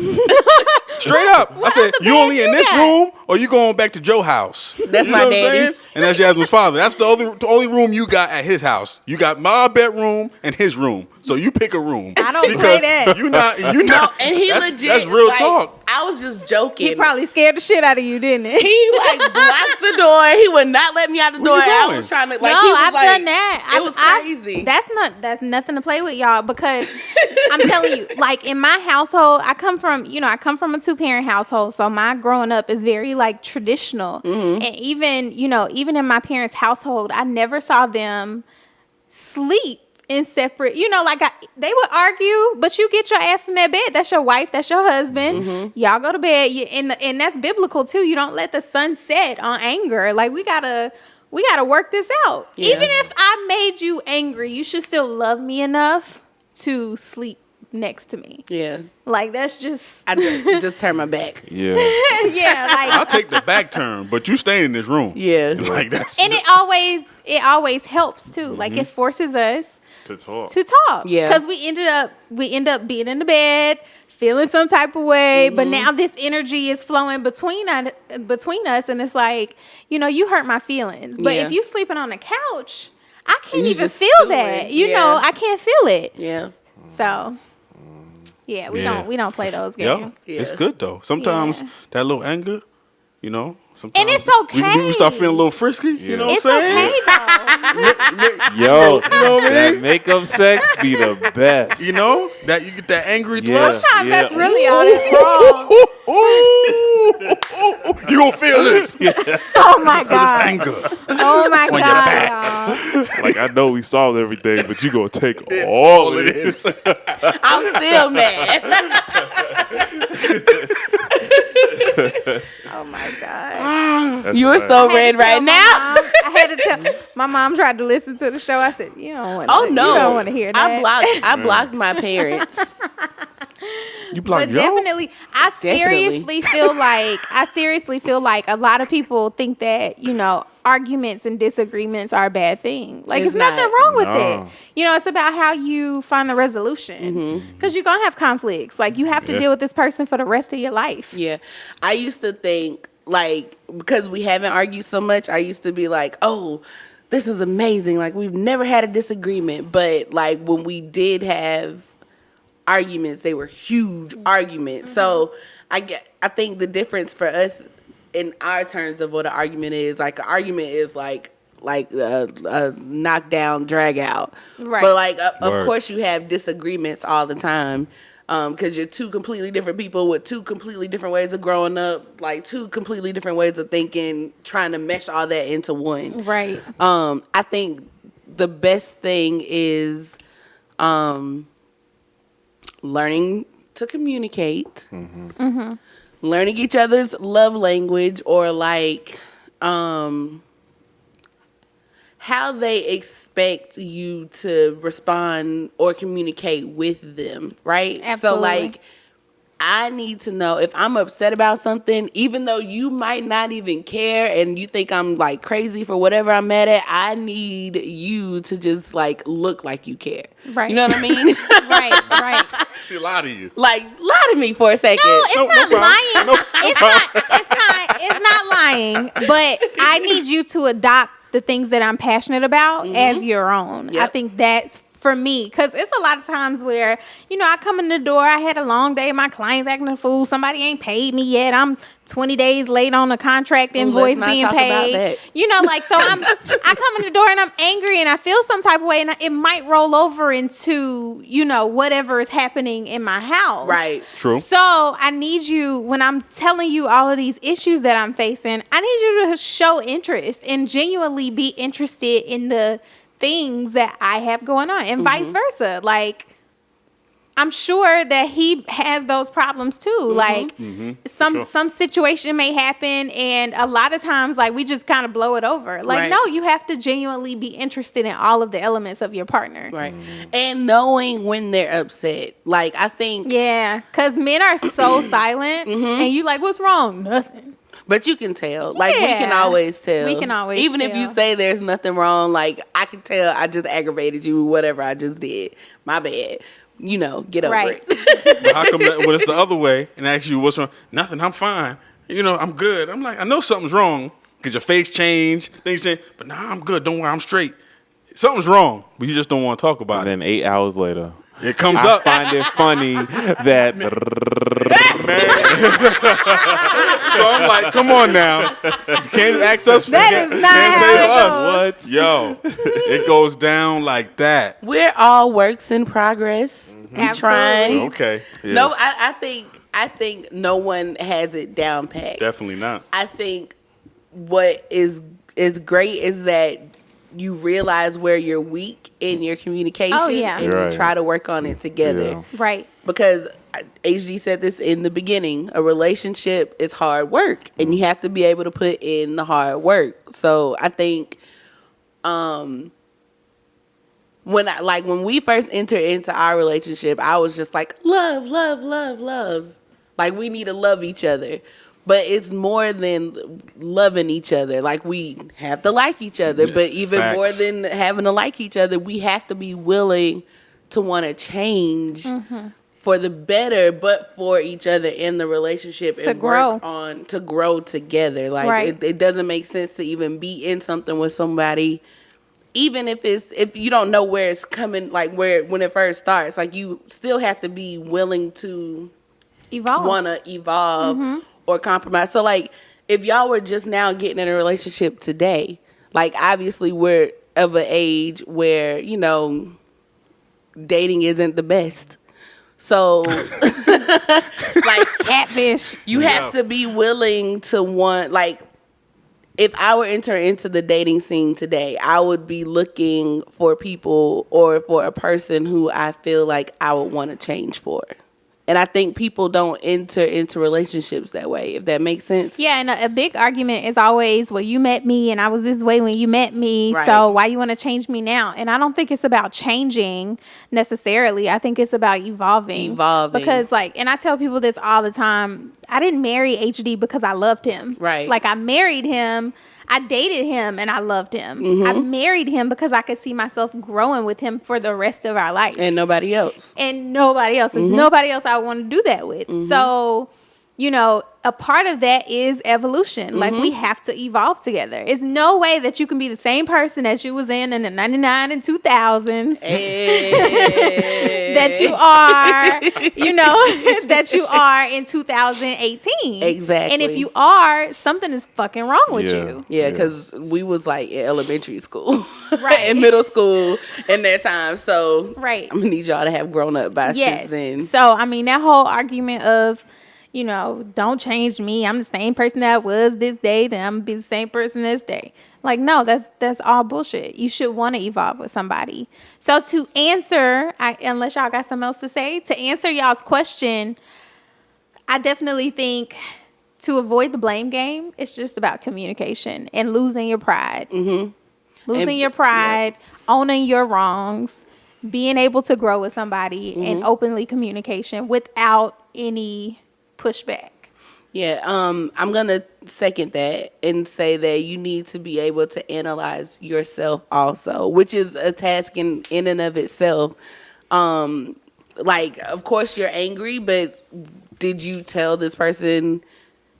Straight up. I said, other you bed only you in this got? room or you going back to Joe's house? That's You my know what I'm daddy. saying? And that's Jasmine's father. That's the only room you got at his house. You got my bedroom and his room. So you pick a room. I don't play that. You not. No, and he that's, legit. That's real like, talk. I was just joking. He probably scared the shit out of you, didn't he? He like blocked the door. He would not let me out the Where door. you I going? was trying to No, like. He was I've like, done that. It was crazy. That's nothing to play with, y'all. Because I'm telling you, like in my household, I come from a 2-parent household, so my growing up is very like traditional. Mm-hmm. And even in my parents' household, I never saw them sleep in separate. They would argue, but you get your ass in that bed. That's your wife. That's your husband. Mm-hmm. Y'all go to bed. And that's biblical too. You don't let the sun set on anger. Like we gotta work this out. Yeah. Even if I made you angry, you should still love me enough to sleep next to me. Yeah, Like that's just I just turned my back. Yeah. yeah. I'll Like take the back turn, but you staying in this room. Yeah, Like that's. and it always helps too. Like it forces us To talk. to talk. Yeah. Because we end up being in the bed, feeling some type of way, but now this energy is flowing between us, and it's like, you hurt my feelings. But Yeah. if you sleeping on the couch, I can't You even just feel stewing. that. Yeah. I can't feel it. yeah. So yeah, we Yeah. don't play those Yeah, games. it's Yeah. good though. Sometimes Yeah. that little anger, sometimes it's we okay. start feeling a little frisky. You know what It's I'm saying? okay though. Yo, know what I that mean? makup sex be the best. That you get that angry Yeah. thrust. Sometimes Yeah. that's really all that's wrong. You gonna feel this? Oh my god. Anger. Oh my your god, back. y'all. Like, I know we solved everything, but you gonna take all of it. I'm still mad. Oh my god. That's You are fine. so I had red to right tell my now. mom- I had to tell my mom tried to listen to the show. I said, "You don't want. Oh no, you don't want to hear that." I blocked my parents. You But blocked y'all? definitely, I seriously feel like a lot of people think that arguments and disagreements are a bad thing. Like It's it's nothing not. wrong with No. it. It's about how you find the resolution. Because you're gonna have conflicts. Like you have to Yeah. deal with this person for the rest of your life. Yeah, I used to think like because we haven't argued so much, I used to be like, oh, this is amazing. Like we've never had a disagreement, but like when we did have arguments, they were huge arguments. So I think the difference for us in our terms of what an argument is, like an argument is like a knockdown, drag out. Right. But like of Word. course you have disagreements all the time. Because you're two completely different people with two completely different ways of growing up, like two completely different ways of thinking, trying to mesh all that into one. Right. I think the best thing is learning to communicate, learning each other's love language, or like how they expect you to respond or communicate with them, right? Absolutely. So like I need to know if I'm upset about something, even though you might not even care and you think I'm like crazy for whatever I'm mad at, I need you to just like look like you care. Right. You know what I mean? Right. She lied to you. Like lie to me for a second. No, it's not problem. lying. It's not lying. But I need you to adopt the things that I'm passionate about as your own. Yep. I think that's for me, because it's a lot of times where I come in the door, I had a long day, my client's acting a fool, somebody ain't paid me yet, I'm 20 days late on a contract invoice let's not being talk about paid. that. So I come in the door and I'm angry and I feel some type of way, and it might roll over into whatever is happening in my house. Right. True. So I need you, when I'm telling you all of these issues that I'm facing, I need you to show interest and genuinely be interested in the things that I have going on, and vice versa. Like, I'm sure that he has those problems too. Like some situation may happen, and a lot of times like we just kind of blow it over. Like, Right. no, you have to genuinely be interested in all of the elements of your partner. Right. And knowing when they're upset. Like I think Yeah, because men are so silent, and you like, what's wrong? Nothing. but you can tell. Like we can Yeah. always tell. We can always even if you tell. say there's nothing wrong, like I can tell I just aggravated you, whatever I just did. My bad. get over Right. it. But how come that when it's the other way and ask you what's wrong? Nothing. I'm fine. I'm good. I'm like, I know something's wrong because your face changed, things change. But nah, I'm good. Don't worry, I'm straight. Something's wrong, but you just don't want to talk about And then 8 hours later, it. It comes I up. find it funny that So I'm like, come on now. You can't ask us. That can't, is not can't how say to it us. goes. Yo, it goes down like that. We're all works in progress. We Absolutely. trying. Okay. Yeah, No, I think no one has it down pat. definitely not. I think what is great is that you realize where you're weak in your communication, Oh, yeah. and Right. you try to work on it together. Yeah. Right. Because HD said this in the beginning, a relationship is hard work, and you have to be able to put in the hard work. So I think when we first entered into our relationship, I was just like, love, love, love, love. Like, we need to love each other. But it's more than loving each other. Like, we have to like each other. But even Facts. more than having to like each other, we have to be willing to want to change for the better, but for each other in the relationship To and grow. work on to grow together. Like, Right. it doesn't make sense to even be in something with somebody, even if you don't know where it's coming, like when it first starts. Like, you still have to be willing to Evolve. want to evolve or compromise. So, like, if y'all were just now getting in a relationship today, like, obviously we're of an age where dating isn't the best. So like, Catfish. you have to be willing to want, like, if I were entering into the dating scene today, I would be looking for people or for a person who I feel like I would want to change for. And I think people don't enter into relationships that way, if that makes sense. Yeah, and a big argument is always, well, you met me and I was this way when you met me, Right. so why you want to change me now? And I don't think it's about changing necessarily. I think it's about evolving. Because, like, and I tell people this all the time, I didn't marry HD because I loved him. Right. Like, I married him, I dated him, and I loved him. Mm-hmm. I married him because I could see myself growing with him for the rest of our life. And nobody else. And nobody else. There's nobody else I want to do that with. So, a part of that is evolution. Like, we have to evolve together. It's no way that you can be the same person that you was in the 99 and 2000 that you are, that you are in 2018. Exactly. And if you are, something is fucking wrong with Yeah. you. Yeah, because we was like in elementary school, Right. in middle school in that time. So Right. I'm gonna need y'all to have grown up by Yes. since then. So, I mean, that whole argument of, don't change me. I'm the same person that I was this day, then I'm gonna be the same person this day. Like, no, that's all bullshit. You should want to evolve with somebody. So to answer, unless y'all got something else to say, to answer y'all's question, I definitely think to avoid the blame game, it's just about communication and losing your pride. Mm-hmm. Losing And- your pride, owning your wrongs, being able to grow with somebody, and openly communication without any pushback. Yeah, I'm gonna second that and say that you need to be able to analyze yourself also, which is a task in and of itself. Like, of course you're angry, but did you tell this person,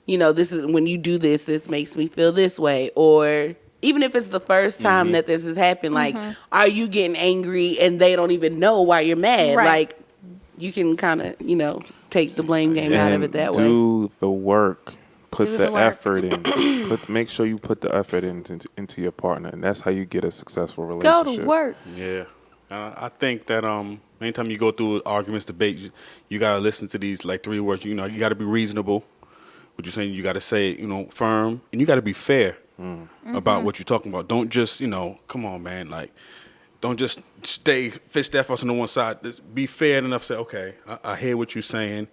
this is when you do this makes me feel this way? Or even if it's the first time that this has happened, like, are you getting angry and they don't even know why you're mad? Right. Like, you can kind of, take the blame game out of it that way. Do the work. Put Do the the work. effort in. Make sure you put the effort into your partner, and that's how you get a successful Go relationship. to work. Yeah, I think that anytime you go through arguments, debates, you gotta listen to these like 3 words. You gotta be reasonable. What you're saying, you gotta say it, firm, and you gotta be fair about what you're talking about. Don't just, come on, man, like, don't just stay fist that fuss on the one side. Just be fair enough to say, okay, I hear what you're saying.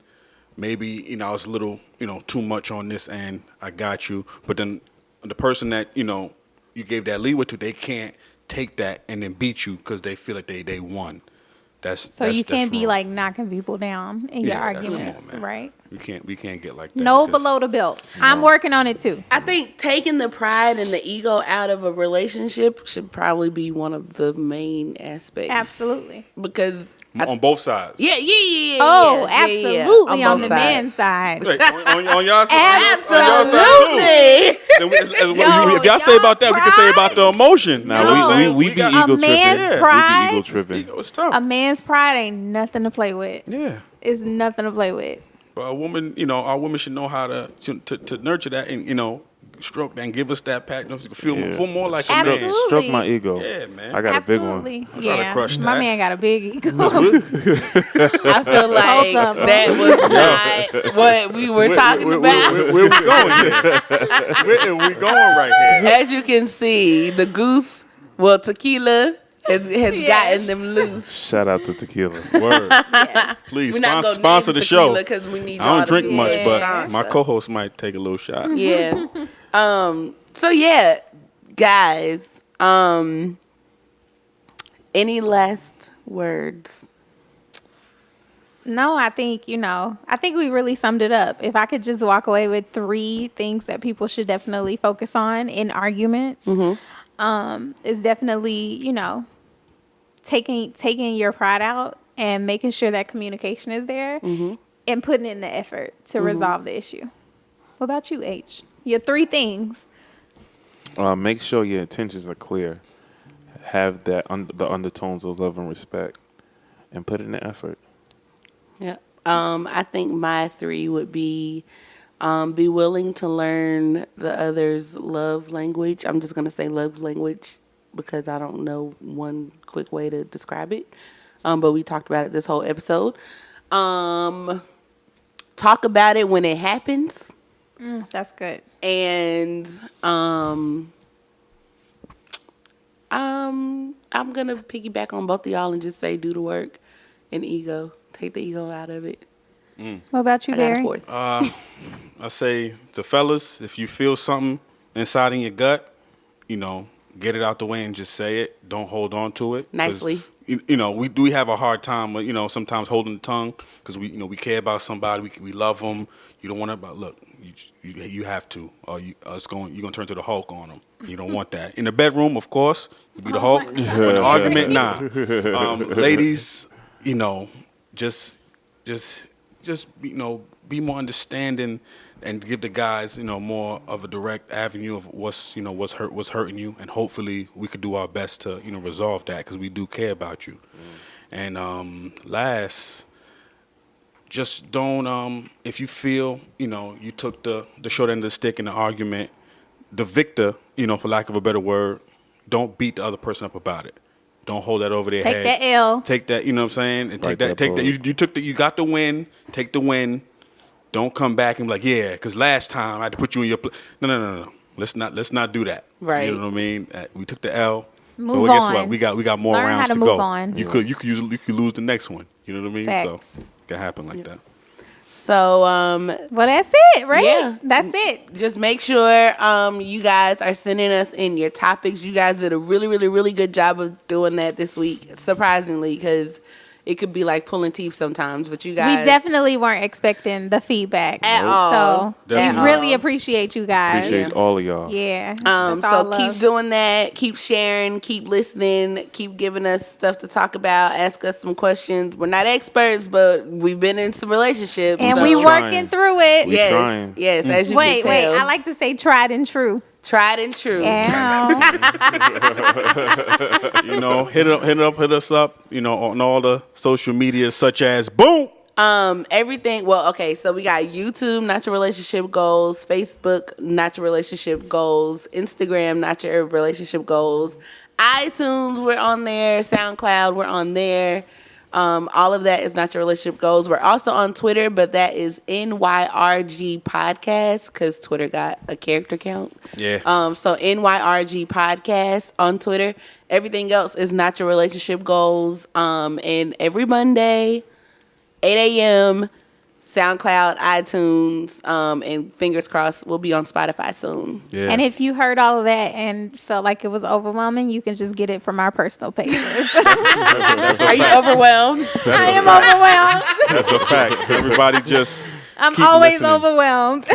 Maybe, it's a little, too much on this end. I got you. But then the person that, you gave that leeway to, they can't take that and then beat you because they feel like they won. So you can't be wrong. like knocking people down in your Yeah, that's wrong, arguments, man. right? We can't get like that. No because- below the belt. I'm working on it too. I think taking the pride and the ego out of a relationship should probably be one of the main aspects. Absolutely. Because On both sides. Yeah. Oh, yeah, absolutely on both the sides. men's side. Wait, on y'all side? Absolutely. If y'all say about that, we can say about the emotion. Now No. we be got- ego A man's tripping. pride- We be ego tripping. Ego is tough. A man's pride ain't nothing to play with. Yeah. It's nothing to play with. But a woman, our women should know how to nurture that and, stroke that and give us that pat. Feel more like a man. Absolutely. Stroke my ego. Yeah, man. I got Absolutely. a big one. I'm trying to crush My that. man got a big ego. I feel like of them. that was not what we were talking about. Where we going here? Where are we going right here? As you can see, the goose, tequila has Yes. gotten them loose. Shout out to tequila. Word. Please We're not gonna sponsor name the show. tequila 'cause we need I y'all don't to drink be much, a but sponsor. my co-host might take a little shot. Yeah. So yeah, guys. Any last words? No, I think, I think we really summed it up. If I could just walk away with 3 things that people should definitely focus on in arguments, is definitely, taking your pride out and making sure that communication is there and putting in the effort to resolve the issue. What about you, H? Your 3 things. Make sure your intentions are clear. Have the undertones of love and respect, and put in the effort. Yeah. I think my 3 would be willing to learn the other's love language. I'm just gonna say love language because I don't know one quick way to describe it. But we talked about it this whole episode. Talk about it when it happens. That's good. And I'm gonna piggyback on both of y'all and just say do the work and ego. Take the ego out of it. What about you, I got a Barry? 4th. I say to fellas, if you feel something inside in your gut, get it out the way and just say it. Don't hold on to it. 'Cause, Nicely. We have a hard time with, sometimes holding the tongue because we care about somebody. We love them. You don't want to, but look, you have to, or you're gonna turn to the Hulk on them. You don't want that. In the bedroom, of course, you be the Hulk. But in the argument, nah. Ladies, just be more understanding and give the guys, more of a direct avenue of what's hurting you, and hopefully we could do our best to, resolve that because we do care about you. And last, just don't if you feel, you took the short end of the stick in the argument, the victor, for lack of a better word, don't beat the other person up about it. Don't hold that over their head. Take that L. Take that, you know what I'm saying? And Like take that. that You got the win. Take the win. Don't come back and be like, yeah, because last time I had to put you in your place. No. Let's not do that. Right. You know what I mean? We took the L. Move but guess on. what? We got more Learn rounds how to to move go. on. You could lose the next one. You know what I mean? Facts. So it can happen like that. So Well, that's it, right? Yeah. That's it. just make sure you guys are sending us in your topics. You guys did a really, really, really good job of doing that this week, surprisingly, because it could be like pulling teeth sometimes. But you guys, We definitely weren't expecting the feedback At all. So Definitely. we really appreciate you guys. Appreciate all of y'all. Yeah. So That's all keep love. doing that. Keep sharing. Keep listening. Keep giving us stuff to talk about. Ask us some questions. We're not experts, but we've been in some relationships. And so- we trying. working through it. We trying. Yes. As you Wait. can tell. I like to say tried and true. tried and true. Yeah. Hit us up, on all the social media such as boom. Everything. Well, okay. So we got YouTube, Not Your Relationship Goals. Facebook, Not Your Relationship Goals. Instagram, Not Your Relationship Goals. iTunes, we're on there. SoundCloud, we're on there. All of that is Not Your Relationship Goals. We're also on Twitter, but that is NYRG Podcast because Twitter got a character count. Yeah. So NYRG Podcast on Twitter. Everything else is Not Your Relationship Goals. And every Monday, 8 a.m., SoundCloud, iTunes, and fingers crossed, we'll be on Spotify soon. Yeah. And if you heard all of that and felt like it was overwhelming, you can just get it from our personal pages. Are you overwhelmed? I am overwhelmed. That's a fact. Everybody just I'm Keep always listening. overwhelmed.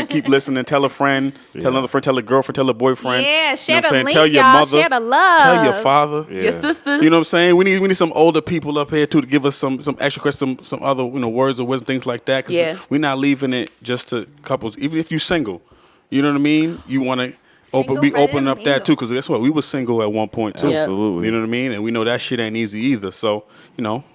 Keep listening. Tell a friend, tell another friend, tell a girlfriend, tell a boyfriend. Yeah, share what I'm the saying? link, Tell your y'all. mother, Share the love. tell your father. Yeah. Your sisters. You know what I'm saying? We need some older people up here too to give us some extra questions, some other words of wisdom, things like that. 'Cause Yeah. we're not leaving it just to couples. Even if you're single, you know what I mean. You want to Single be ready open to up that mingle. too. Because guess what? We were single at one point too. Yeah. Absolutely. You know what I mean? And we know that shit ain't easy either. So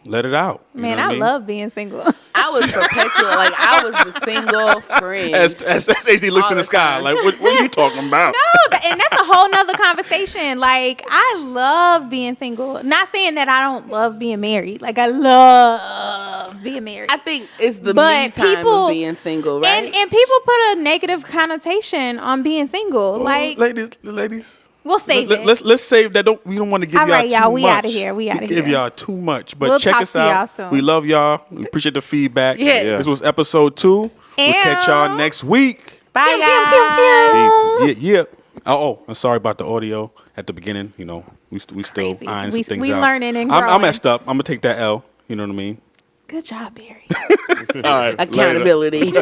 let it out. You Man, know what I mean? love being single. I was perpetual. Like I was the single friend. As HD looks All in the the sky, time. like what are you talking about? No, and that's a whole nother conversation. Like, I love being single. Not saying that I don't love being married. Like, I love being married. I think it's the But me time people- of being single, right? And people put a negative connotation on being single. Like, ladies. we'll save it. Let's save that. We don't want to give All y'all right, too y'all, much. we outta here. We outta give here. y'all too much. But We'll check talk us to y'all out. soon. We love y'all. We appreciate the feedback. Yeah. Yeah. This was episode 2. We'll catch y'all Ew. next week. Bye, Pew, pew, guys. pew, pew. Yeah. Oh, I'm sorry about the audio at the beginning. We still Crazy. iron We- some things we out. learning and I'm growing. messed up. I'm gonna take that L. You know what I mean? Good job, Barry. All right. later. Accountability.